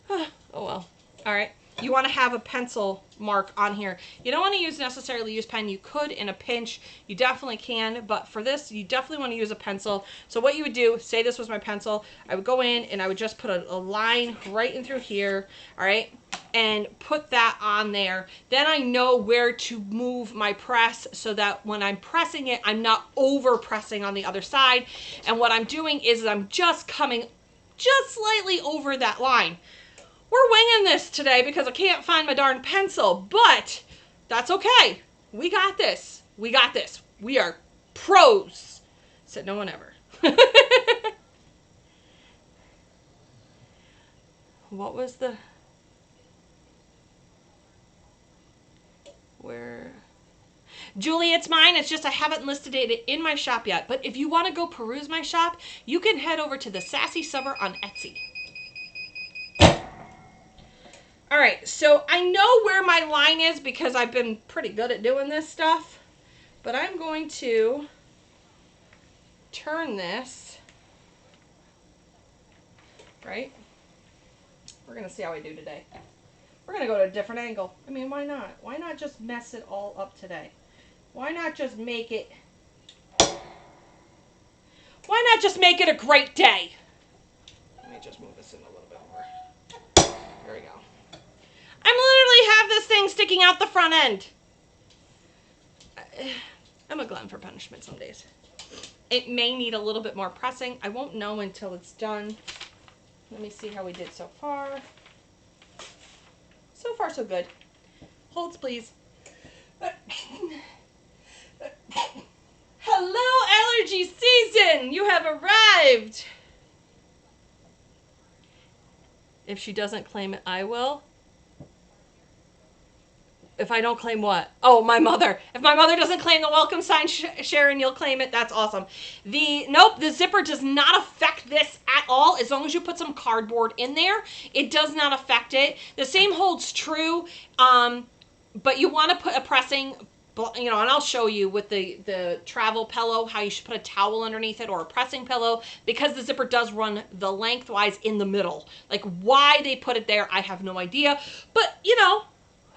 Oh well. All right. You want to have a pencil mark on here. You don't want to necessarily use pen. You could in a pinch. You definitely can. But for this, you definitely want to use a pencil. So what you would do, say this was my pencil. I would go in and I would just put a line right in through here. All right. And put that on there. Then I know where to move my press so that when I'm pressing it, I'm not over pressing on the other side. And what I'm doing is I'm just coming just slightly over that line. We're winging this today because I can't find my darn pencil, but that's okay. We got this. We got this. We are pros. Said no one ever. What was the... Where... Julie, it's mine. It's just I haven't listed it in my shop yet. But if you want to go peruse my shop, you can head over to the Sassy Summer on Etsy. All right, so I know where my line is because I've been pretty good at doing this stuff. But I'm going to turn this, right? We're going to see how I do today. We're going to go to a different angle. I mean, why not? Why not just mess it all up today? Why not just make it Why not just make it a great day? Let me just move this in a little bit more. There we go. I'm literally have this thing sticking out the front end. I'm a glutton for punishment some days. It may need a little bit more pressing. I won't know until it's done. Let me see how we did so far. So far, so good. Holds, please. Hello, allergy season! You have arrived! If she doesn't claim it, I will. If I don't claim what? Oh, my mother. If my mother doesn't claim the welcome sign, Sharon, you'll claim it. That's awesome. Nope, the zipper does not affect this at all. As long as you put some cardboard in there, it does not affect it. The same holds true, but you want to put a pressing, you know, and I'll show you with the travel pillow how you should put a towel underneath it or a pressing pillow, because the zipper does run the lengthwise in the middle. Like, why they put it there, I have no idea. But, you know,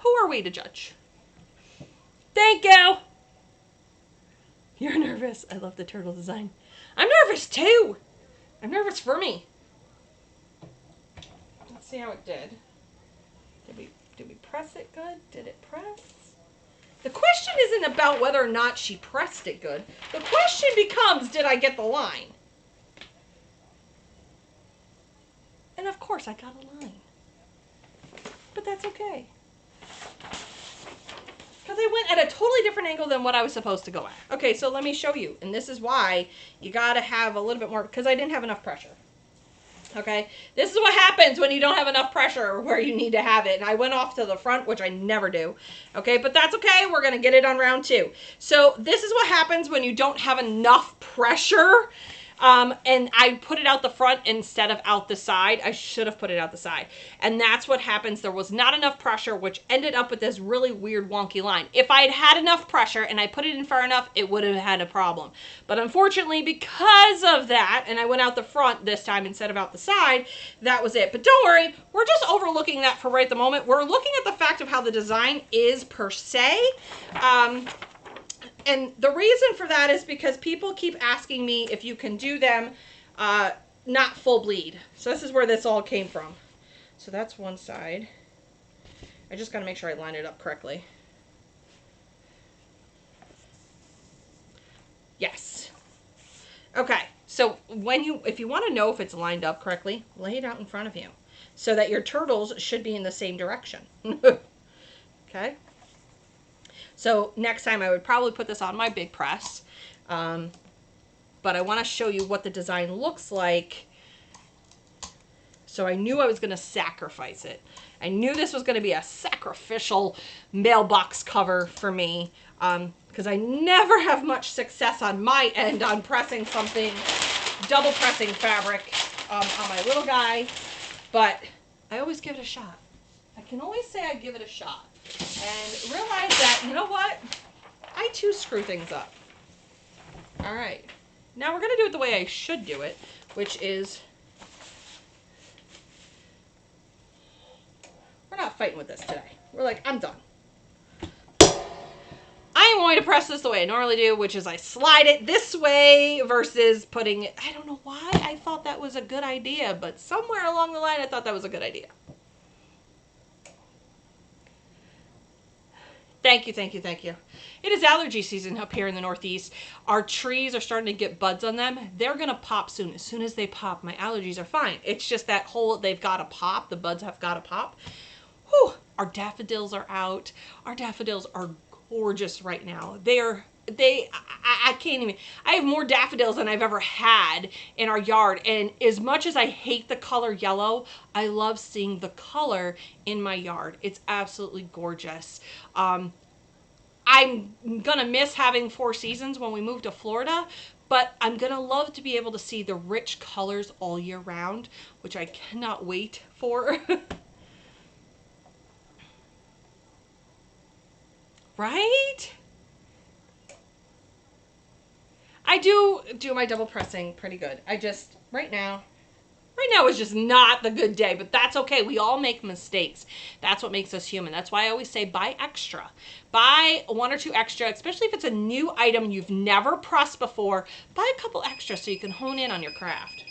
who are we to judge? Thank you. You're nervous. I love the turtle design. I'm nervous too. I'm nervous for me. Let's see how it did. Did we press it good? Did it press? The question isn't about whether or not she pressed it good. The question becomes, did I get the line? And of course I got a line. But that's okay. Because I went at a totally different angle than what I was supposed to go at. Okay, so let me show you. And this is why you got to have a little bit more, because I didn't have enough pressure. Okay, this is what happens when you don't have enough pressure where you need to have it. And I went off to the front, which I never do. Okay, but that's okay. We're going to get it on round 2. So this is what happens when you don't have enough pressure. And I put it out the front instead of out the side. I should have put it out the side. And that's what happens. There was not enough pressure, which ended up with this really weird wonky line. If I had had enough pressure and I put it in far enough, it would have had a problem. But unfortunately, because of that, and I went out the front this time instead of out the side, that was it. But don't worry, we're just overlooking that for right at the moment. We're looking at the fact of how the design is per se. And the reason for that is because people keep asking me if you can do them not full bleed. So this is where this all came from. So that's one side. I just got to make sure I line it up correctly. Yes. Okay. So if you want to know if it's lined up correctly, lay it out in front of you so that your turtles should be in the same direction. Okay. So next time I would probably put this on my big press, but I want to show you what the design looks like. So I knew I was going to sacrifice it. I knew this was going to be a sacrificial mailbox cover for me, because I never have much success on my end on pressing something, double pressing fabric on my little guy, but I always give it a shot. I can always say I give it a shot. And realize that, you know what? I too screw things up. All right. Now we're going to do it the way I should do it, which is, we're not fighting with this today. We're like, I'm done. I am going to press this the way I normally do, which is I slide it this way versus putting it, I don't know why I thought that was a good idea, but somewhere along the line I thought that was a good idea. Thank you, thank you, thank you. It is allergy season up here in the Northeast. Our trees are starting to get buds on them. They're going to pop soon. As soon as they pop, my allergies are fine. It's just that whole, they've got to pop. The buds have got to pop. Whew. Our daffodils are out. Our daffodils are gorgeous right now. I can't even, I have more daffodils than I've ever had in our yard. And as much as I hate the color yellow, I love seeing the color in my yard. It's absolutely gorgeous. I'm gonna miss having 4 seasons when we move to Florida, but I'm gonna love to be able to see the rich colors all year round, which I cannot wait for. Right? I do my double pressing pretty good. I just, right now, Right now is just not the good day, but that's okay. We all make mistakes. That's what makes us human. That's why I always say buy extra. Buy 1 or 2 extra, especially if it's a new item you've never pressed before. Buy a couple extra so you can hone in on your craft.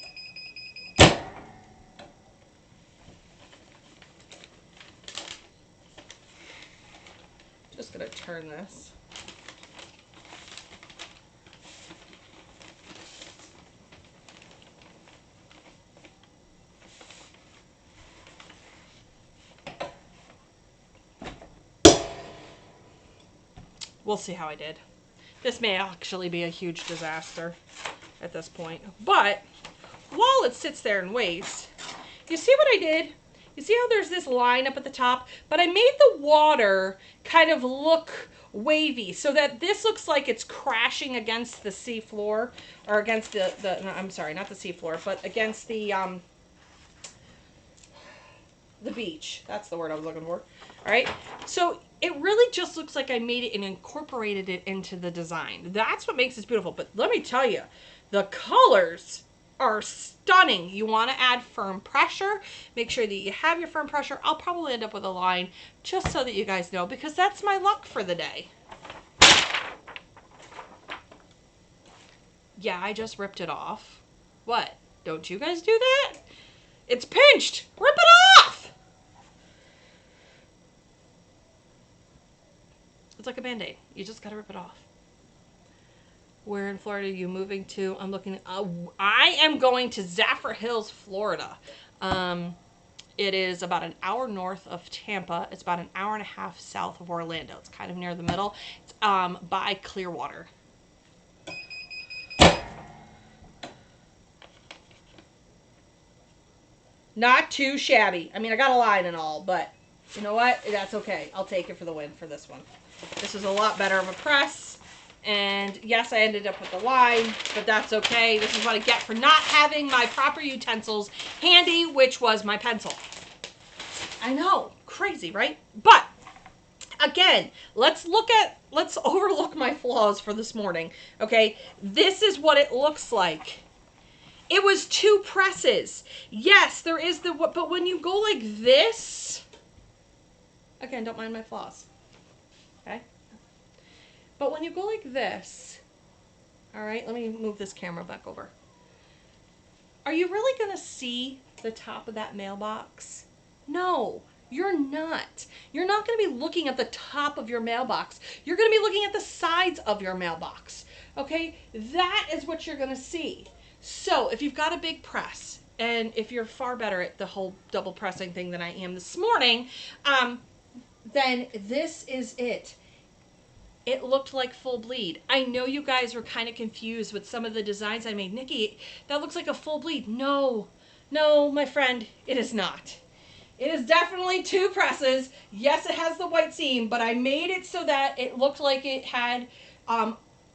Just gonna turn this. We'll see how I did. This may actually be a huge disaster at this point. But while it sits there and waits, you see what I did? You see how there's this line up at the top? But I made the water kind of look wavy so that this looks like it's crashing against the sea floor, or against no, I'm sorry, not the sea floor, but against the beach. That's the word I was looking for. All right. So it really just looks like I made it and incorporated it into the design. That's what makes this beautiful. But let me tell you, the colors are stunning. You want to add firm pressure. Make sure that you have your firm pressure. I'll probably end up with a line just so that you guys know, because that's my luck for the day. Yeah, I just ripped it off. What? Don't you guys do that? It's pinched. Rip it off. It's like a Band-Aid. You just got to rip it off. Where in Florida are you moving to? I'm looking. I am going to Zephyr Hills, Florida. It is about an hour north of Tampa. It's about an hour and a half south of Orlando. It's kind of near the middle. It's by Clearwater. Not too shabby. I mean, I got a line and all, but you know what? That's okay. I'll take it for the win for this one. This is a lot better of a press. And yes, I ended up with the line, but that's okay. This is what I get for not having my proper utensils handy, which was my pencil. I know, crazy, right? But again, let's overlook my flaws for this morning. Okay, this is what it looks like. It was 2 presses. Yes, there is but when you go like this, again, don't mind my flaws. Okay? But when you go like this, all right, let me move this camera back over. Are you really going to see the top of that mailbox? No, you're not. You're not going to be looking at the top of your mailbox. You're going to be looking at the sides of your mailbox. Okay? That is what you're going to see. So if you've got a big press, and if you're far better at the whole double pressing thing than I am this morning, then this is it. It looked like full bleed. I know you guys were kind of confused with some of the designs I made. Nikki, that looks like a full bleed. No, my friend, it is not. It is definitely 2 presses. Yes, it has the white seam, but I made it so that it looked like it had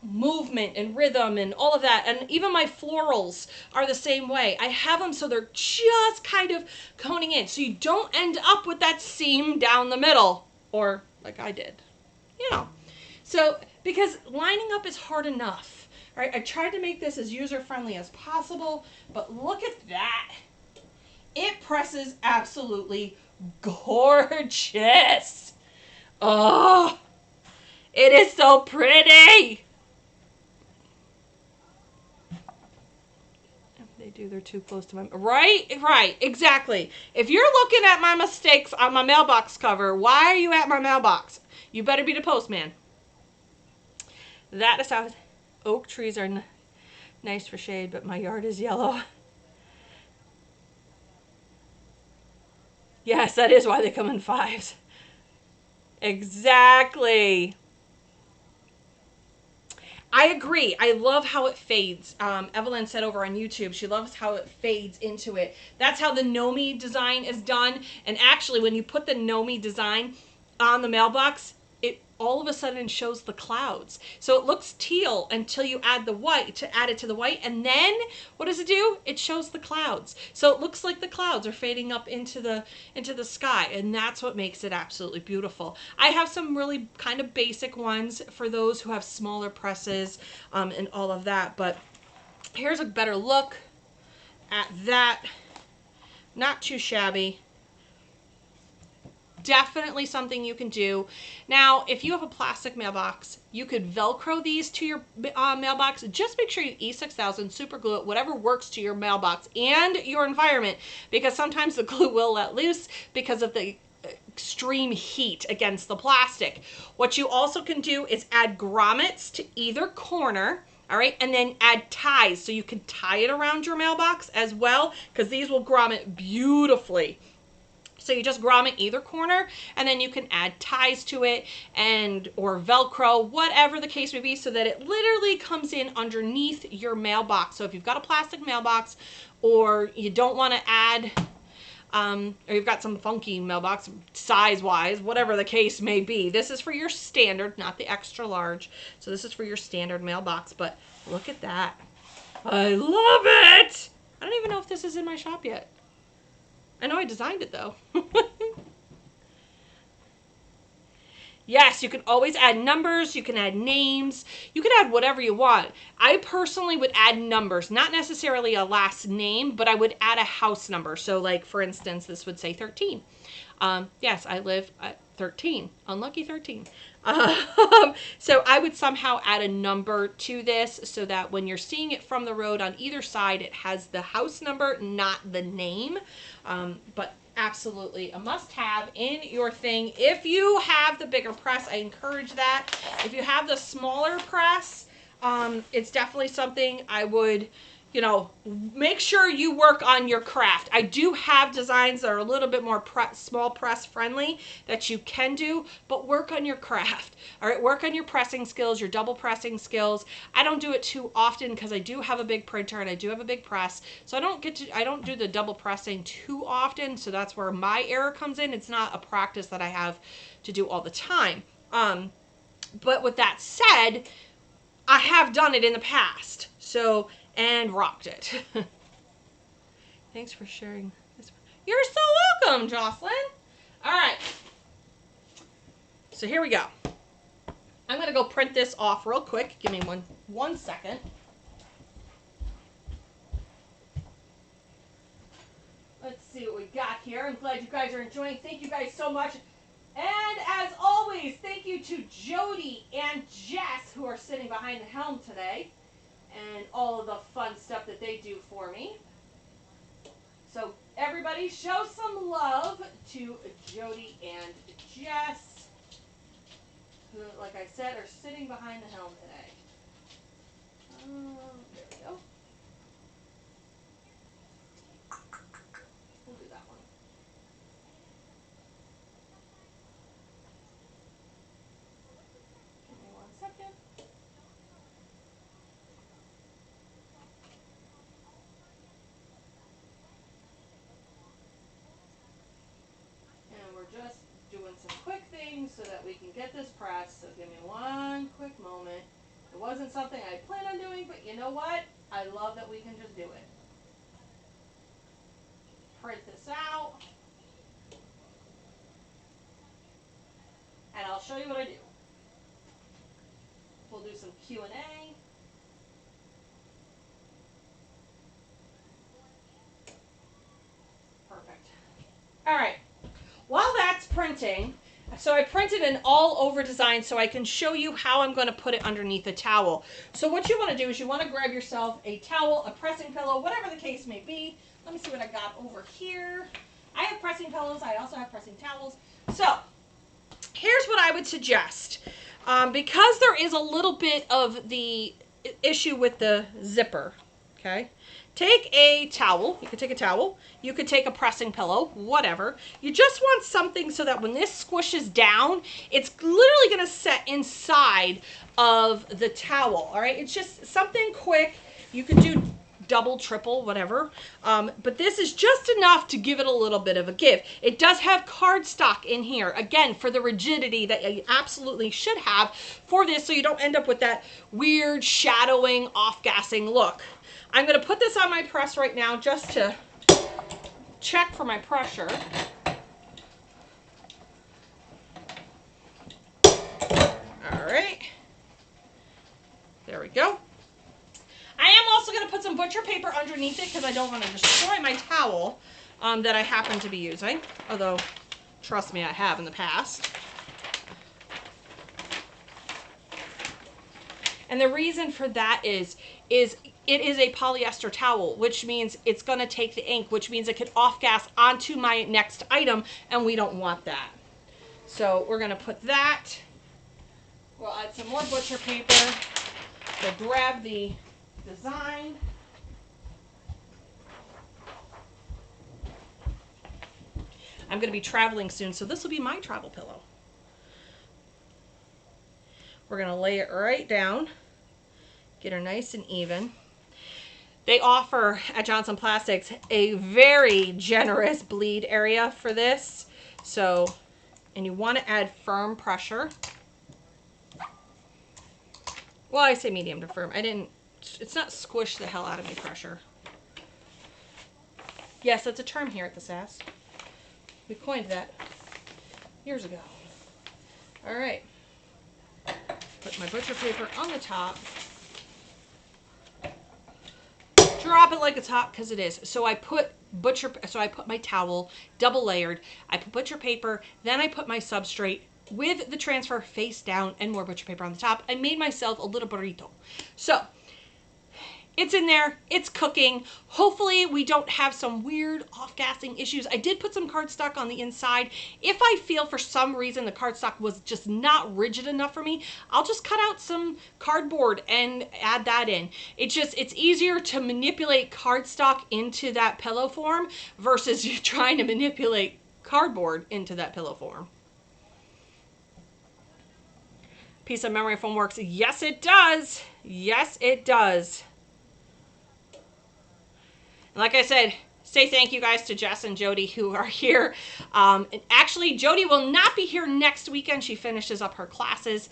movement and rhythm and all of that. And even my florals are the same way. I have them so they're just kind of coning in, so you don't end up with that seam down the middle, or like I did, you know. So, because lining up is hard enough, right? I tried to make this as user-friendly as possible, but look at that. It presses absolutely gorgeous. Oh, it is so pretty. They do, they're too close to my, right, exactly. If you're looking at my mistakes on my mailbox cover, why are you at my mailbox? You better be the postman. That is how oak trees are nice for shade, but my yard is yellow. Yes, that is why they come in 5s. Exactly. I agree. I love how it fades. Evelyn said over on YouTube, she loves how it fades into it. That's how the Nomi design is done. And actually, when you put the Nomi design on the mailbox, it all of a sudden shows the clouds. So it looks teal until you add the white, to add it to the white. And then what does it do? It shows the clouds. So it looks like the clouds are fading up into the sky. And that's what makes it absolutely beautiful. I have some really kind of basic ones for those who have smaller presses and all of that. But here's a better look at that. Not too shabby. Definitely something you can do. Now, if you have a plastic mailbox, you could Velcro these to your mailbox. Just make sure you E6000, super glue it, whatever works to your mailbox and your environment, because sometimes the glue will let loose because of the extreme heat against the plastic. What you also can do is add grommets to either corner. All right, and then add ties, so you can tie it around your mailbox as well, because these will grommet beautifully. So you just grommet either corner, and then you can add ties to it, and or Velcro, whatever the case may be, so that it literally comes in underneath your mailbox. So if you've got a plastic mailbox, or you don't want to add, or you've got some funky mailbox size-wise, whatever the case may be. This is for your standard, not the extra large. So this is for your standard mailbox, but look at that. I love it! I don't even know if this is in my shop yet. I know I designed it though. Yes, you can always add numbers, you can add names, you can add whatever you want. I personally would add numbers, not necessarily a last name, but I would add a house number. So like, for instance, this would say 13. Yes, I live at 13, unlucky 13. So I would somehow add a number to this so that when you're seeing it from the road on either side, it has the house number, not the name. But absolutely a must-have in your thing. If you have the bigger press, I encourage that. If you have the smaller press, it's definitely something I would, you know, make sure you work on your craft. I do have designs that are a little bit more small press friendly that you can do, but work on your craft. All right, work on your pressing skills, your double pressing skills. I don't do it too often because I do have a big printer and I do have a big press, so I don't do the double pressing too often. So that's where my error comes in. It's not a practice that I have to do all the time. But with that said, I have done it in the past. So. And rocked it. Thanks for sharing this. You're so welcome, Jocelyn. All right. So here we go. I'm going to go print this off real quick. Give me one second. Let's see what we got here. I'm glad you guys are enjoying. Thank you guys so much. And as always, thank you to Jody and Jess, who are sitting behind the helm today, and all of the fun stuff that they do for me. So everybody show some love to Jody and Jess, who, like I said, are sitting behind the helm today. There we go. We'll do that one. Give me 1 second. Just doing some quick things so that we can get this pressed. So give me one quick moment. It wasn't something I planned on doing, but you know what? I love that we can just do it. Print this out. And I'll show you what I do. We'll do some Q&A. Perfect. All right. While that's printing, so I printed an all over design so I can show you how I'm going to put it underneath a towel. So what you want to do is you want to grab yourself a towel, a pressing pillow, whatever the case may be. Let me see what I got over here. I have pressing pillows. I also have pressing towels. So here's what I would suggest. Because there is a little bit of the issue with the zipper, okay? Take a towel. You could take a towel. You could take a pressing pillow, whatever. You just want something so that when this squishes down, it's literally going to set inside of the towel, all right? It's just something quick. You can do double, triple, whatever. But this is just enough to give it a little bit of a give. It does have cardstock in here, again, for the rigidity that you absolutely should have for this, so you don't end up with that weird shadowing, off-gassing look. I'm going to put this on my press right now just to check for my pressure. All right. There we go. I am also going to put some butcher paper underneath it because I don't want to destroy my towel. that I happen to be using. Although, trust me, I have in the past. And the reason for that is it is a polyester towel, which means it's going to take the ink, which means it could off-gas onto my next item, and we don't want that. So we're going to put that. We'll add some more butcher paper. We'll grab the design. I'm going to be traveling soon, so this will be my travel pillow. We're going to lay it right down. Get her nice and even. They offer at Johnson Plastics a very generous bleed area for this. So, and you want to add firm pressure. Well, I say medium to firm. It's not squish the hell out of me pressure. Yes, that's a term here at the Sass. We coined that years ago. All right. Put my butcher paper on the top. Drop it like it's hot, because it is. So I put my towel double layered. I put butcher paper, then I put my substrate with the transfer face down and more butcher paper on the top. I made myself a little burrito. So it's in there, it's cooking. Hopefully we don't have some weird off-gassing issues. I did put some cardstock on the inside. If I feel for some reason the cardstock was just not rigid enough for me, I'll just cut out some cardboard and add that in. It's easier to manipulate cardstock into that pillow form versus you trying to manipulate cardboard into that pillow form. Piece of memory foam works. Yes, it does. Yes, it does. Like I said, say thank you guys to Jess and Jody who are here. And actually, Jody will not be here next weekend. She finishes up her classes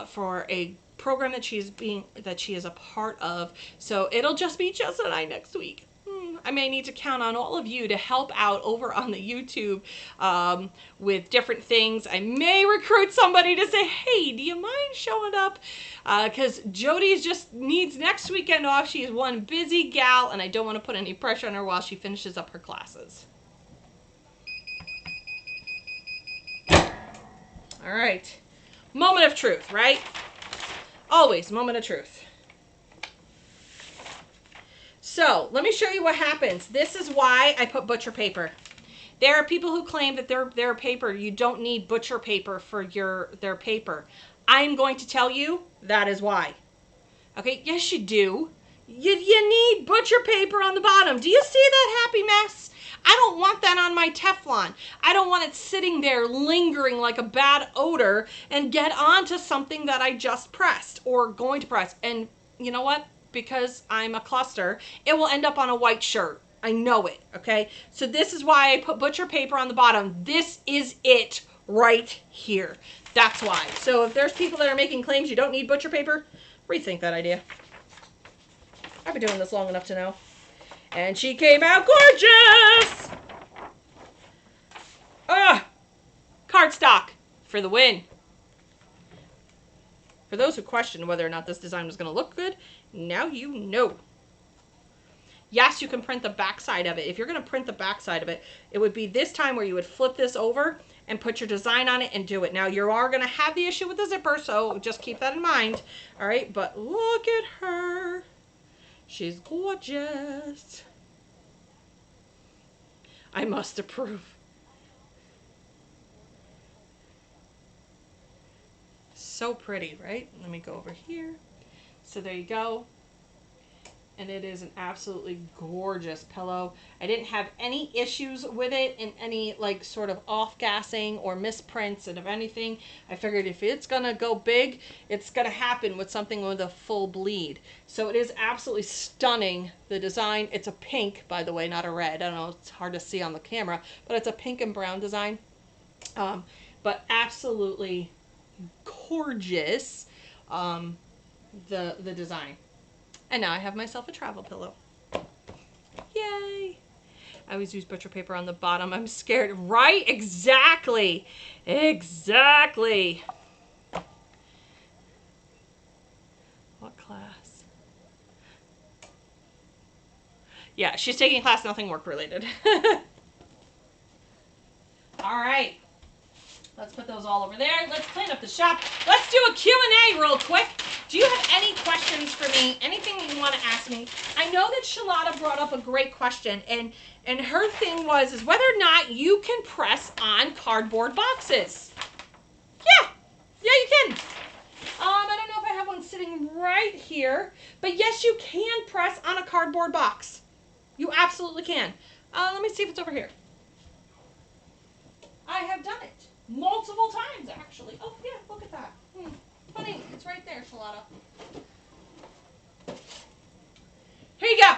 for a program that she is a part of. So it'll just be Jess and I next week. I may need to count on all of you to help out over on the YouTube with different things. I may recruit somebody to say, hey, do you mind showing up? Because Jody just needs next weekend off. She is one busy gal, and I don't want to put any pressure on her while she finishes up her classes. All right. Moment of truth, right? Always moment of truth. So let me show you what happens. This is why I put butcher paper. There are people who claim that their paper, you don't need butcher paper for their paper. I'm going to tell you that is why. Okay, yes you do. You need butcher paper on the bottom. Do you see that happy mess? I don't want that on my Teflon. I don't want it sitting there lingering like a bad odor and get onto something that I just pressed or going to press. And you know what? Because I'm a cluster, it will end up on a white shirt. I know it, okay? So this is why I put butcher paper on the bottom. This is it right here. That's why. So if there's people that are making claims you don't need butcher paper, rethink that idea. I've been doing this long enough to know. And she came out gorgeous! Cardstock for the win. For those who question whether or not this design was going to look good, now you know. Yes, you can print the back side of it. If you're going to print the back side of it, it would be this time where you would flip this over and put your design on it and do it. Now, you are going to have the issue with the zipper, so just keep that in mind. All right, but look at her. She's gorgeous. I must approve. So pretty, right? Let me go over here. So there you go. And it is an absolutely gorgeous pillow. I didn't have any issues with it in any like sort of off-gassing or misprints and of anything. I figured if it's gonna go big, it's gonna happen with something with a full bleed. So it is absolutely stunning, the design. It's a pink, by the way, not a red. I don't know, it's hard to see on the camera, but it's a pink and brown design. But absolutely gorgeous, the design. And now I have myself a travel pillow. Yay! I always use butcher paper on the bottom. I'm scared. Right? Exactly. Exactly. What class? Yeah, she's taking class, nothing work related. All right. Let's put those all over there. Let's clean up the shop. Let's do a Q&A real quick. Do you have any questions for me? Anything that you want to ask me? I know that Shalata brought up a great question, and her thing was is whether or not you can press on cardboard boxes. Yeah, you can. I don't know if I have one sitting right here, but yes, you can press on a cardboard box. You absolutely can. Let me see if it's over here. I have done it. Multiple times, actually. Oh, yeah, look at that. Funny, it's right there, Shalata. Here you go.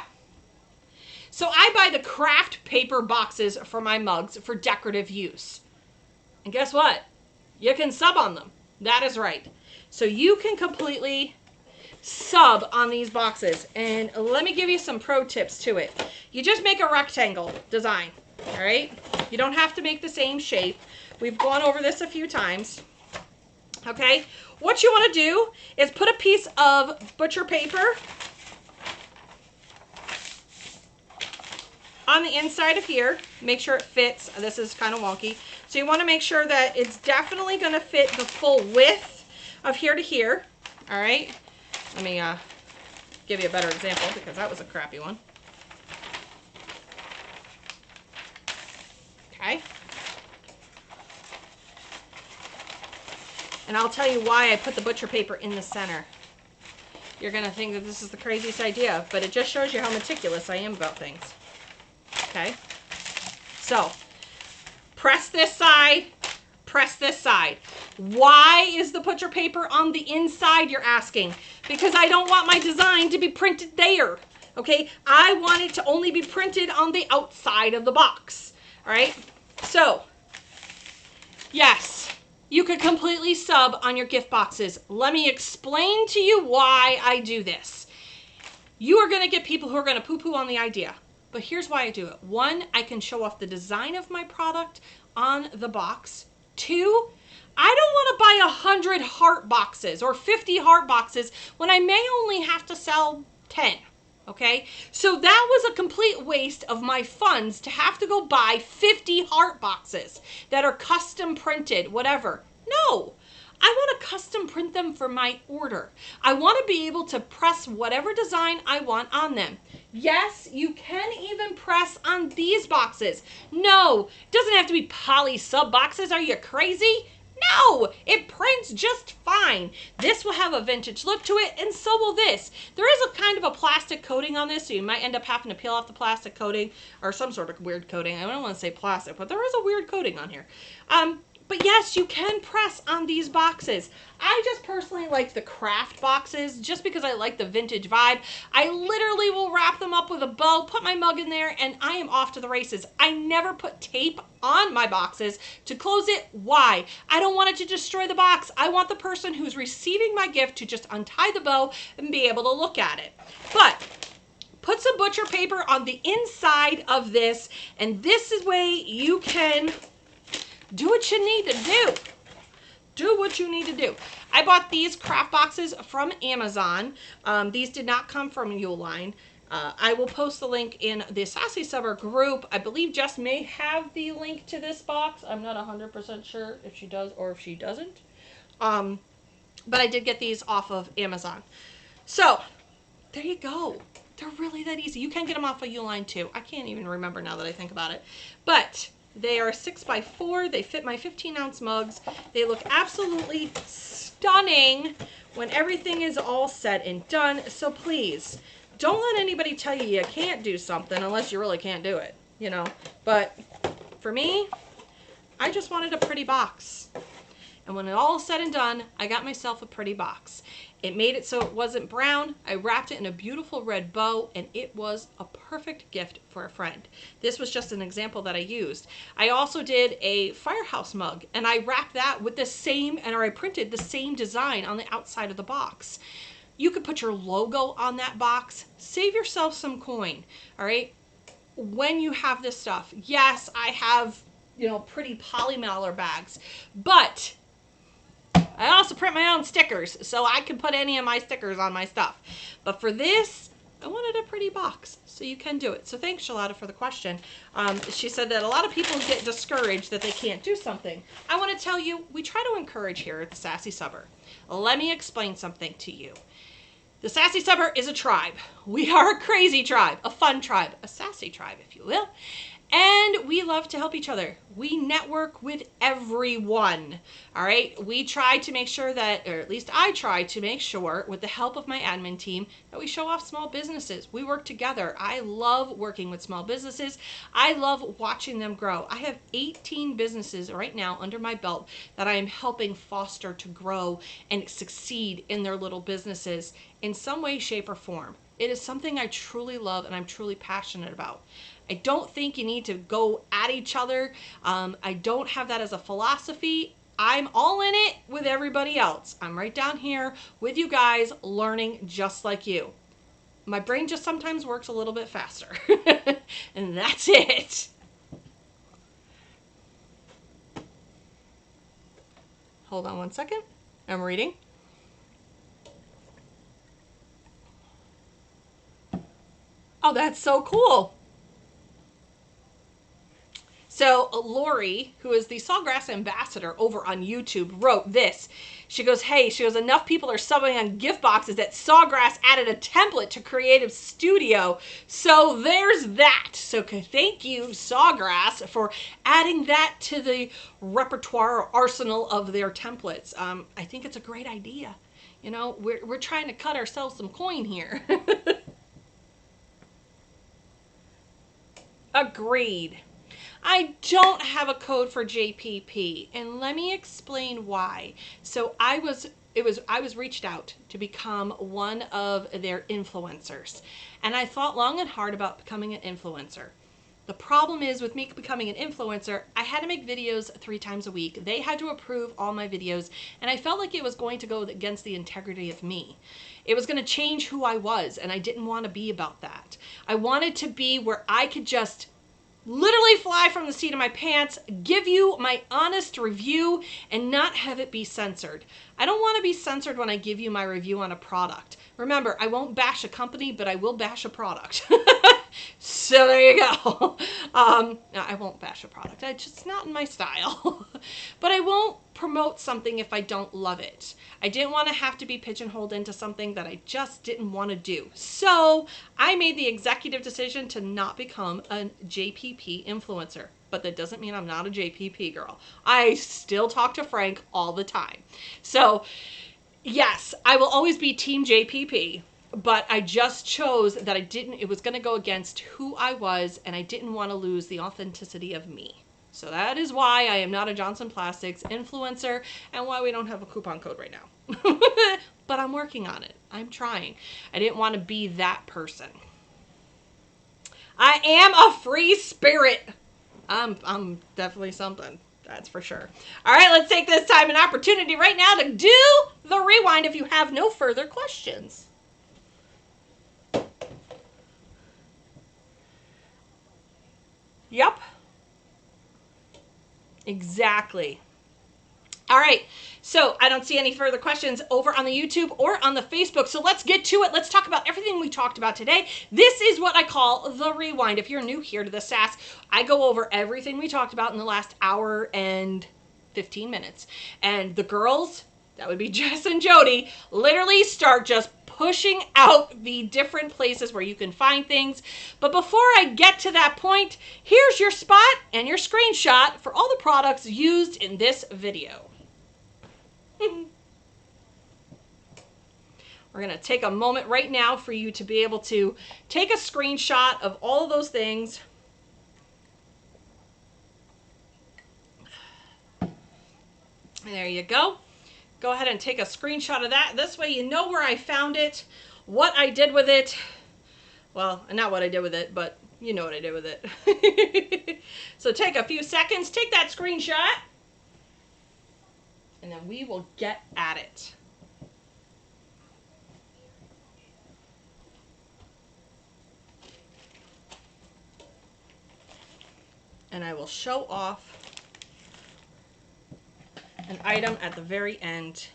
So I buy the craft paper boxes for my mugs for decorative use. And guess what? You can sub on them. That is right. So you can completely sub on these boxes. And let me give you some pro tips to it. You just make a rectangle design, all right? You don't have to make the same shape. We've gone over this a few times, okay? What you want to do is put a piece of butcher paper on the inside of here. Make sure it fits. This is kind of wonky. So you want to make sure that it's definitely going to fit the full width of here to here, all right? Let me give you a better example because that was a crappy one. Okay. And I'll tell you why I put the butcher paper in the center. You're going to think that this is the craziest idea, but it just shows you how meticulous I am about things. Okay? So, press this side, press this side. Why is the butcher paper on the inside, you're asking? Because I don't want my design to be printed there. Okay? I want it to only be printed on the outside of the box. All right? So, yes. You could completely sub on your gift boxes. Let me explain to you why I do this. You are going to get people who are going to poo-poo on the idea. But here's why I do it. One, I can show off the design of my product on the box. Two, I don't want to buy 100 heart boxes or 50 heart boxes when I may only have to sell 10. Okay, so that was a complete waste of my funds to have to go buy 50 heart boxes that are custom printed, whatever. No, I want to custom print them for my order. I want to be able to press whatever design I want on them. Yes, you can even press on these boxes. No, it doesn't have to be poly sub boxes. Are you crazy? No, it prints just fine. This will have a vintage look to it, and so will this. There is a kind of a plastic coating on this, so you might end up having to peel off the plastic coating or some sort of weird coating. I don't want to say plastic, but there is a weird coating on here. But yes, you can press on these boxes. I just personally like the craft boxes just because I like the vintage vibe. I literally will wrap them up with a bow, put my mug in there, and I am off to the races. I never put tape on my boxes to close it. Why? I don't want it to destroy the box. I want the person who's receiving my gift to just untie the bow and be able to look at it. But put some butcher paper on the inside of this, and this is way you can do what you need to do. Do what you need to do. I bought these craft boxes from Amazon. These did not come from Uline. I will post the link in the Sassy Summer group. I believe Jess may have the link to this box. I'm not 100% sure if she does or if she doesn't. But I did get these off of Amazon. So, there you go. They're really that easy. You can get them off of Uline too. I can't even remember now that I think about it. But they are 6x4. They fit my 15-ounce mugs. They look absolutely stunning when everything is all said and done. So please, don't let anybody tell you you can't do something unless you really can't do it, you know. But for me, I just wanted a pretty box. And when it all said and done, I got myself a pretty box. It made it so it wasn't brown. I wrapped it in a beautiful red bow, and it was a perfect gift for a friend. This was just an example that I used. I also did a firehouse mug, and I wrapped that with the same, or I printed the same design on the outside of the box. You could put your logo on that box. Save yourself some coin, all right? When you have this stuff, yes, I have, you know, pretty poly mailer bags, but I also print my own stickers, so I can put any of my stickers on my stuff. But for this, I wanted a pretty box, so you can do it. So thanks, Shalata, for the question. She said that a lot of people get discouraged that they can't do something. I want to tell you, we try to encourage here at the Sassy Subber. Let me explain something to you. The Sassy Subber is a tribe. We are a crazy tribe, a fun tribe, a sassy tribe, if you will. And we love to help each other. We network with everyone, all right? We try to make sure that, or at least I try to make sure, with the help of my admin team, that we show off small businesses. We work together. I love working with small businesses. I love watching them grow. I have 18 businesses right now under my belt that I am helping foster to grow and succeed in their little businesses in some way, shape, or form. It is something I truly love and I'm truly passionate about. I don't think you need to go at each other. I don't have that as a philosophy. I'm all in it with everybody else. I'm right down here with you guys learning just like you. My brain just sometimes works a little bit faster. And that's it. Hold on one second. I'm reading. Oh, that's so cool. So Lori, who is the Sawgrass ambassador over on YouTube, wrote this. She goes, hey, enough people are subbing on gift boxes that Sawgrass added a template to Creative Studio. So there's that. So thank you, Sawgrass, for adding that to the repertoire or arsenal of their templates. I think it's a great idea. You know, we're trying to cut ourselves some coin here. Agreed. I don't have a code for JPP, and let me explain why. So I was reached out to become one of their influencers, and I thought long and hard about becoming an influencer. The problem is with me becoming an influencer, I had to make videos 3 times a week. They had to approve all my videos, and I felt like it was going to go against the integrity of me. It was going to change who I was, and I didn't want to be about that. I wanted to be where I could just literally fly from the seat of my pants, give you my honest review, and not have it be censored. I don't want to be censored when I give you my review on a product. Remember, I won't bash a company, but I will bash a product. So there you go. No, I won't bash a product. It's just not in my style. But I won't promote something if I don't love it. I didn't want to have to be pigeonholed into something that I just didn't want to do. So I made the executive decision to not become a JPP influencer. But that doesn't mean I'm not a JPP girl. I still talk to Frank all the time. So yes, I will always be Team JPP. But I just chose that it was going to go against who I was, and I didn't want to lose the authenticity of me. So that is why I am not a Johnson Plastics influencer, and why we don't have a coupon code right now. But I'm working on it. I'm trying. I didn't want to be that person. I am a free spirit. I'm definitely something. That's for sure. All right, let's take this time and opportunity right now to do the rewind if you have no further questions. Yep. Exactly. All right. So I don't see any further questions over on the YouTube or on the Facebook. So let's get to it. Let's talk about everything we talked about today. This is what I call the rewind. If you're new here to the Sass, I go over everything we talked about in the last hour and 15 minutes. And the girls, that would be Jess and Jody, literally start just pushing out the different places where you can find things. But before I get to that point, here's your spot and your screenshot for all the products used in this video. We're going to take a moment right now for you to be able to take a screenshot of all of those things. There you go. Go ahead and take a screenshot of that. This way you know where I found it, what I did with it. Well, not what I did with it, but you know what I did with it. So take a few seconds, take that screenshot, and then we will get at it. And I will show off an item at the very end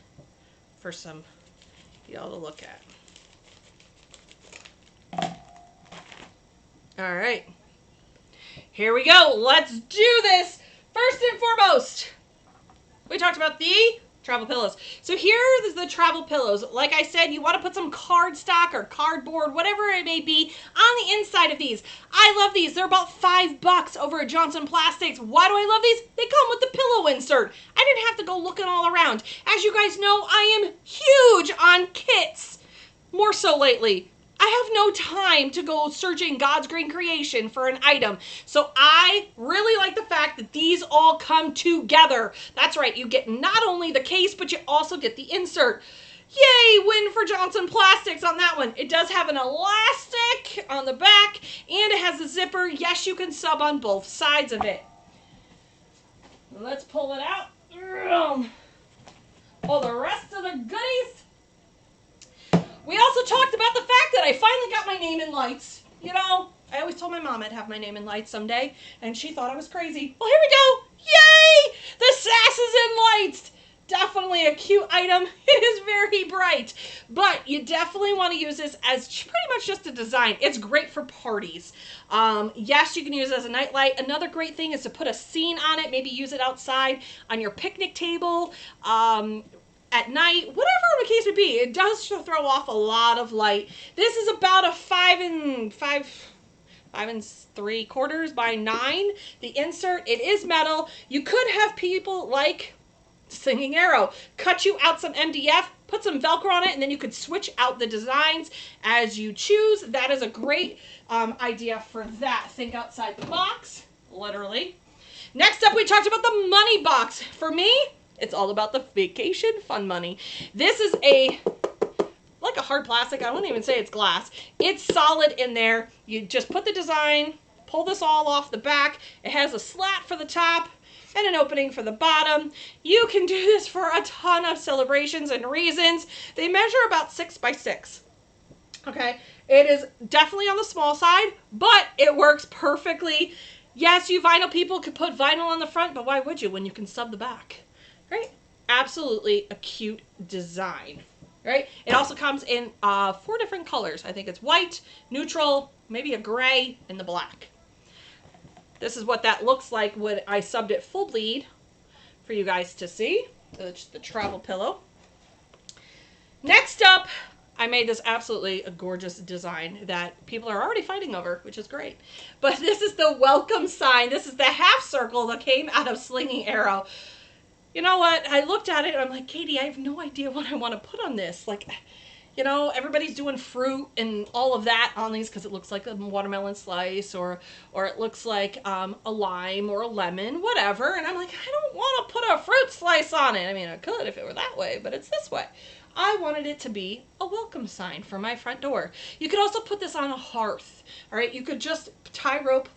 for some y'all to look at. All right. Here we go. Let's do this. First and foremost, we talked about the travel pillows. So here is the travel pillows. Like I said, you want to put some cardstock or cardboard, whatever it may be, on the inside of these. I love these. They're about $5 over at Johnson Plastics. Why do I love these? They come with the pillow insert. I didn't have to go looking all around. As you guys know, I am huge on kits. More so lately. I have no time to go searching God's green creation for an item. So I really like the fact that these all come together. That's right, you get not only the case, but you also get the insert. Yay, win for Johnson Plastics on that one. It does have an elastic on the back, and it has a zipper. Yes, you can sub on both sides of it. Let's pull it out. All the rest of the goodies. We also talked about the fact that I finally got my name in lights. You know, I always told my mom I'd have my name in lights someday, and she thought I was crazy. Well, here we go. Yay! The Sass is in lights. Definitely a cute item. It is very bright, but you definitely want to use this as pretty much just a design. It's great for parties. Yes, you can use it as a nightlight. Another great thing is to put a scene on it. Maybe use it outside on your picnic table. At night, whatever the case would be, it does throw off a lot of light. This is about a 5 3/4 by 9. The insert, it is metal. You could have people like Slinging Arrow cut you out some MDF, put some Velcro on it, and then you could switch out the designs as you choose. That is a great idea for that. Think outside the box, literally. Next up, we talked about the money box. For me, it's all about the vacation fun money. This is like a hard plastic. I wouldn't even say it's glass. It's solid in there. You just put the design, pull this all off the back. It has a slat for the top and an opening for the bottom. You can do this for a ton of celebrations and reasons. They measure about 6 by 6. Okay, it is definitely on the small side, but it works perfectly. Yes, you vinyl people could put vinyl on the front, but why would you when you can sub the back? Right? Absolutely a cute design. Right? It also comes in 4 different colors. I think it's white, neutral, maybe a gray, and the black. This is what that looks like when I subbed it full bleed for you guys to see. It's the travel pillow. Next up, I made this absolutely a gorgeous design that people are already fighting over, which is great. But this is the welcome sign. This is the half circle that came out of Slinging Arrow. You know what? I looked at it and I'm like, Katie, I have no idea what I want to put on this. Like, you know, everybody's doing fruit and all of that on these because it looks like a watermelon slice or it looks like a lime or a lemon, whatever. And I'm like, I don't want to put a fruit slice on it. I mean, I could if it were that way, but it's this way. I wanted it to be a welcome sign for my front door. You could also put this on a hearth. All right, you could just tie rope,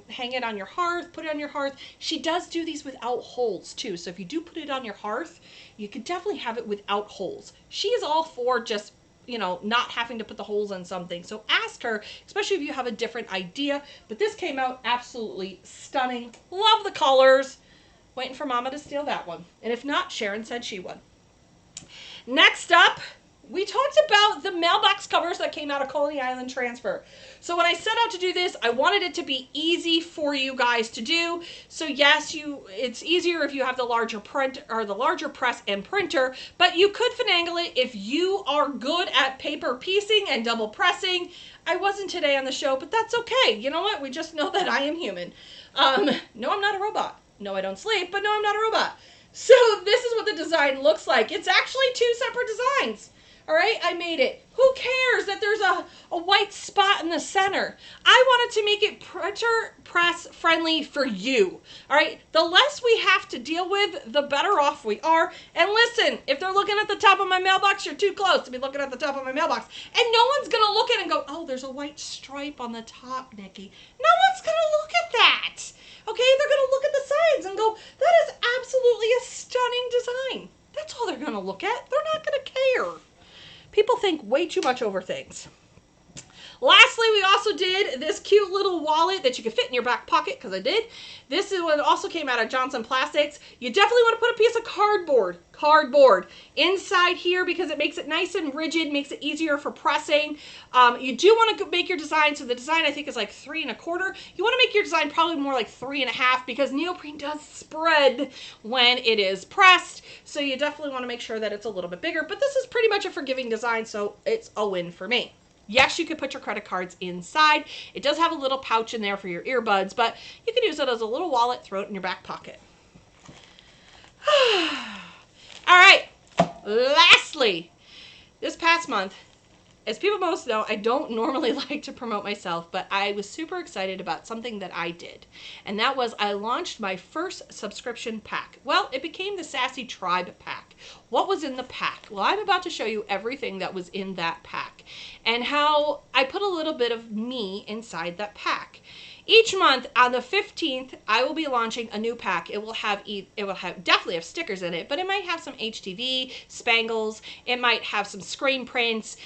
hang it on your hearth, put it on your hearth. She does do these without holes too. So if you do put it on your hearth, you could definitely have it without holes. She is all for just, you know, not having to put the holes in something. So ask her, especially if you have a different idea. But this came out absolutely stunning. Love the colors. Waiting for Mama to steal that one. And if not, Sharon said she would. Next up, we talked about the mailbox covers that came out of Coney Island Transfer. So when I set out to do this, I wanted it to be easy for you guys to do. So yes, it's easier if you have the larger print or the larger press and printer, but you could finagle it if you are good at paper piecing and double pressing. I wasn't today on the show, but that's okay. You know what? We just know that I am human. No, I'm not a robot. No, I don't sleep, but no, I'm not a robot. So this is what the design looks like. It's actually 2 separate designs. All right, I made it. Who cares that there's a white spot in the center? I wanted to make it printer press friendly for you. All right, the less we have to deal with, the better off we are. And listen, if they're looking at the top of my mailbox, you're too close to be looking at the top of my mailbox. And no one's going to look at it and go, oh, there's a white stripe on the top, Nikki. No one's going to look at that. Okay, they're going to look at the sides and go, that is absolutely a stunning design. That's all they're going to look at. They're not going to care. People think way too much over things. Lastly, we also did this cute little wallet that you can fit in your back pocket, because I did. This is one also came out of Johnson Plastics. You definitely want to put a piece of cardboard inside here because it makes it nice and rigid, makes it easier for pressing. You do want to make your design, so the design I think is like 3 1/4. You want to make your design probably more like 3 1/2 because neoprene does spread when it is pressed. So you definitely want to make sure that it's a little bit bigger, but this is pretty much a forgiving design, so it's a win for me. Yes, you could put your credit cards inside. It does have a little pouch in there for your earbuds, but you can use it as a little wallet, throw it in your back pocket. All right, lastly, this past month, as people most know, I don't normally like to promote myself, but I was super excited about something that I did. And that was I launched my first subscription pack. Well, it became the Sassy Tribe pack. What was in the pack? Well, I'm about to show you everything that was in that pack and how I put a little bit of me inside that pack. Each month on the 15th, I will be launching a new pack. It will definitely have stickers in it, but it might have some HTV, spangles. It might have some screen prints.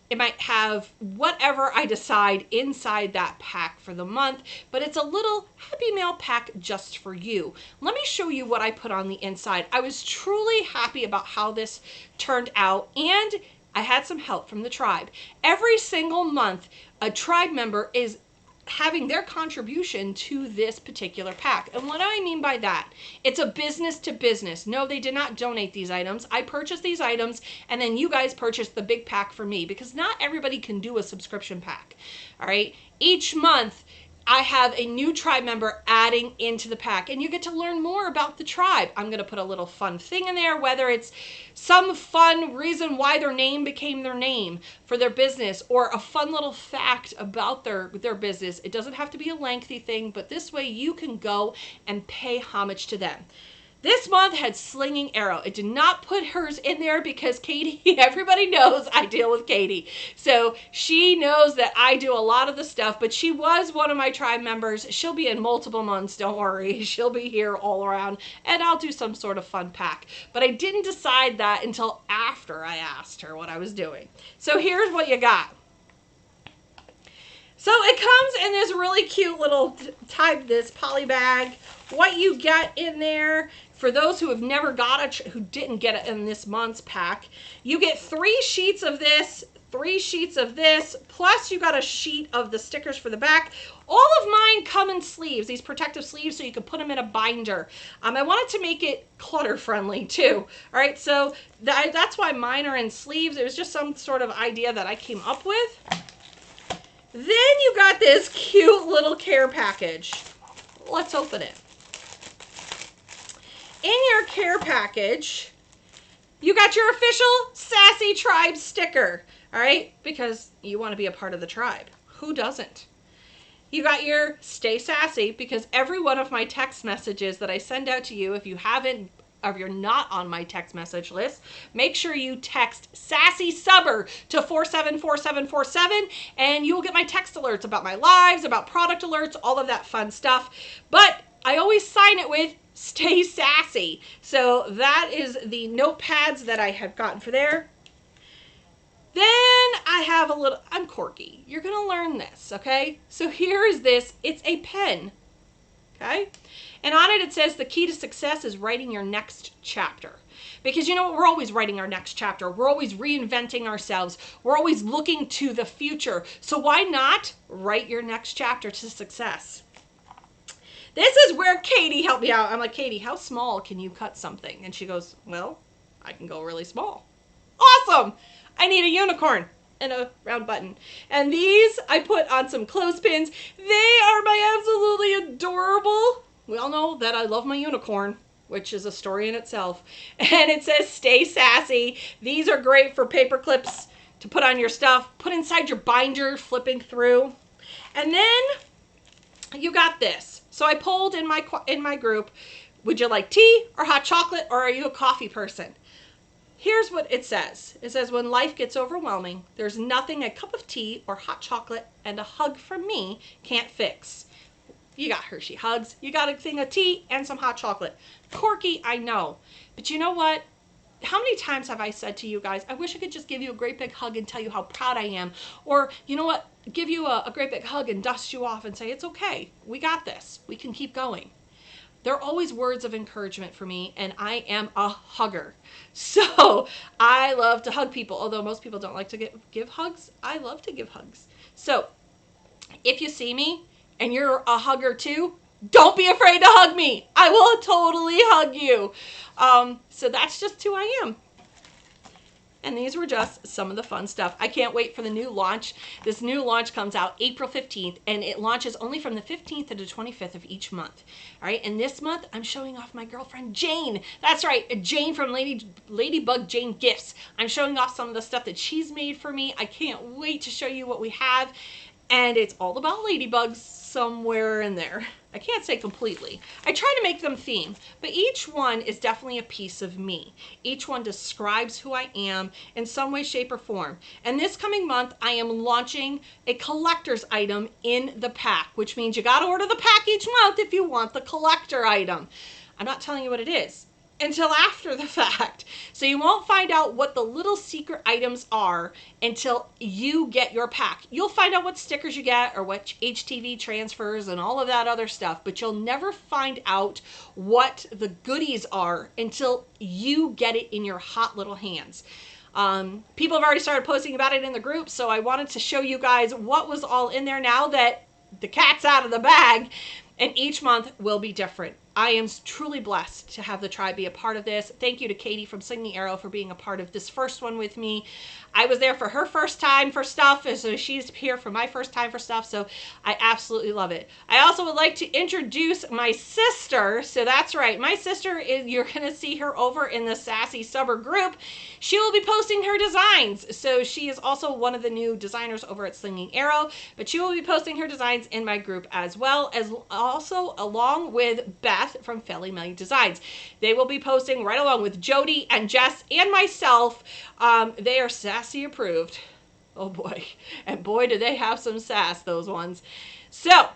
It might have whatever I decide inside that pack for the month, but it's a little Happy Mail pack just for you. Let me show you what I put on the inside. I was truly happy about how this turned out, and I had some help from the tribe. Every single month, a tribe member is having their contribution to this particular pack. And what do I mean by that? It's a business to business. No, they did not donate these items. I purchased these items, and then you guys purchased the big pack for me, because not everybody can do a subscription pack. All right. Each month, I have a new tribe member adding into the pack, and you get to learn more about the tribe. I'm going to put a little fun thing in there, whether it's some fun reason why their name became their name for their business, or a fun little fact about their business. It doesn't have to be a lengthy thing, but this way you can go and pay homage to them. This month had Slinging Arrow. It did not put hers in there because Katie, everybody knows I deal with Katie. So she knows that I do a lot of the stuff, but she was one of my tribe members. She'll be in multiple months, don't worry. She'll be here all around, and I'll do some sort of fun pack. But I didn't decide that until after I asked her what I was doing. So here's what you got. So it comes in this really cute little this poly bag. What you get in there, for those who have never got it, who didn't get it in this month's pack, you get 3 sheets of this, 3 sheets of this, plus you got a sheet of the stickers for the back. All of mine come in sleeves, these protective sleeves, so you can put them in a binder. I wanted to make it clutter friendly too. All right, so that's why mine are in sleeves. It was just some sort of idea that I came up with. Then you got this cute little care package. Let's open it. In your care package, you got your official Sassy Tribe sticker, all right? Because you want to be a part of the tribe. Who doesn't? You got your Stay Sassy, because every one of my text messages that I send out to you, if you're not on my text message list, make sure you text Sassy Subber to 474747, and you will get my text alerts about my lives, about product alerts, all of that fun stuff. But I always sign it with Stay Sassy. So that is the notepads that I have gotten for there. Then I have a little, I'm quirky. You're going to learn this, okay? So here is this. It's a pen, okay? And on it says the key to success is writing your next chapter. Because you know what? We're always writing our next chapter. We're always reinventing ourselves. We're always looking to the future. So why not write your next chapter to success? This is where Katie helped me out. I'm like, Katie, how small can you cut something? And she goes, well, I can go really small. Awesome. I need a unicorn and a round button. And these I put on some clothespins. They are my absolutely adorable. We all know that I love my unicorn, which is a story in itself. And it says, Stay Sassy. These are great for paper clips to put on your stuff, put inside your binder, flipping through. And then you got this. So I polled in my group, would you like tea or hot chocolate, or are you a coffee person? Here's what it says. It says, when life gets overwhelming, there's nothing a cup of tea or hot chocolate and a hug from me can't fix. You got Hershey hugs, you got a thing of tea and some hot chocolate. Quirky, I know. But you know what? how many times have I said to you guys, I wish I could just give you a great big hug and tell you how proud I am. Or, you know what, give you a great big hug and dust you off and say, it's okay. We got this. We can keep going. They're always words of encouragement for me, and I am a hugger. So I love to hug people. Although most people don't like to give hugs, I love to give hugs. So if you see me and you're a hugger too, don't be afraid to hug me. I will totally hug you. So that's just who I am. And these were just some of the fun stuff. I can't wait for the new launch. This new launch comes out April 15th, and it launches only from the 15th to the 25th of each month. All right, and this month, I'm showing off my girlfriend, Jane. That's right, Jane from Ladybug Jane Gifts. I'm showing off some of the stuff that she's made for me. I can't wait to show you what we have. And it's all about ladybugs somewhere in there. I can't say completely. I try to make them theme, but each one is definitely a piece of me. Each one describes who I am in some way, shape, or form. And this coming month, I am launching a collector's item in the pack, which means you got to order the pack each month if you want the collector item. I'm not telling you what it is until after the fact. So you won't find out what the little secret items are until you get your pack. You'll find out what stickers you get or what HTV transfers and all of that other stuff, but you'll never find out what the goodies are until you get it in your hot little hands. People have already started posting about it in the group, so I wanted to show you guys what was all in there now that the cat's out of the bag, and each month will be different. I am truly blessed to have the tribe be a part of this. Thank you to Katie from Singing Arrow for being a part of this first one with me. I was there for her first time for stuff, and so she's here for my first time for stuff, so I absolutely love it. I also would like to introduce my sister. So that's right, my sister is, you're going to see her over in the Sassy Subber group. She will be posting her designs. So she is also one of the new designers over at Singing Arrow, but she will be posting her designs in my group as well, as also along with Beth from Felly Melly Designs. They will be posting right along with Jody and Jess and myself. They are Sassy approved. Oh boy. And boy, do they have some sass, those ones. So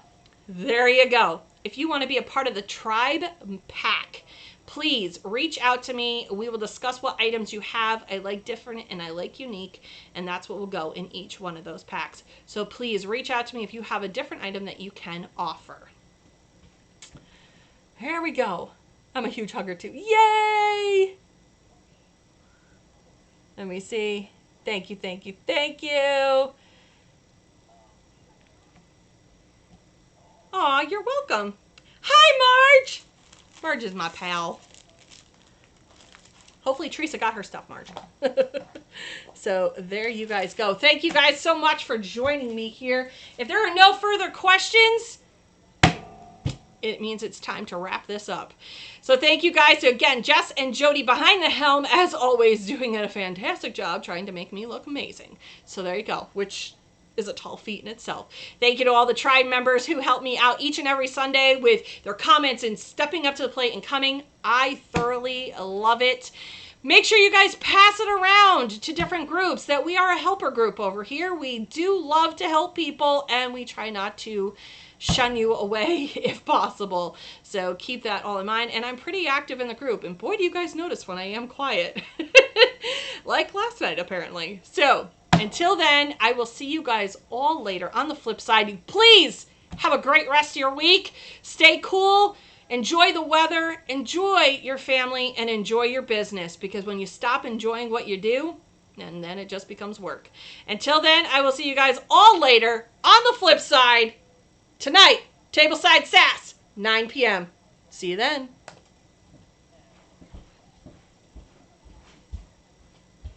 there you go. If you want to be a part of the tribe pack, please reach out to me. We will discuss what items you have. I like different and I like unique, and that's what will go in each one of those packs. So please reach out to me if you have a different item that you can offer. Here we go. I'm a huge hugger too. Yay! Let me see. Thank you, thank you, thank you. Aw, you're welcome. Hi, Marge. Marge is my pal. Hopefully Teresa got her stuff, Marge. So there you guys go. Thank you guys so much for joining me here. If there are no further questions, it means it's time to wrap this up. So thank you guys. So again, Jess and Jody behind the helm, as always, doing a fantastic job trying to make me look amazing. So there you go, which is a tall feat in itself. Thank you to all the tribe members who help me out each and every Sunday with their comments and stepping up to the plate and coming. I thoroughly love it. Make sure you guys pass it around to different groups that we are a helper group over here. We do love to help people, and we try not to shun you away if possible. So keep that all in mind. And I'm pretty active in the group, and boy, do you guys notice when I am quiet. Like last night, apparently. So until then, I will see you guys all later on the flip side. Please have a great rest of your week. Stay cool. Enjoy the weather. Enjoy your family and enjoy your business, because when you stop enjoying what you do, and then it just becomes work. Until then, I will see you guys all later on the flip side. Tonight, Tableside Sass, 9 p.m. See you then.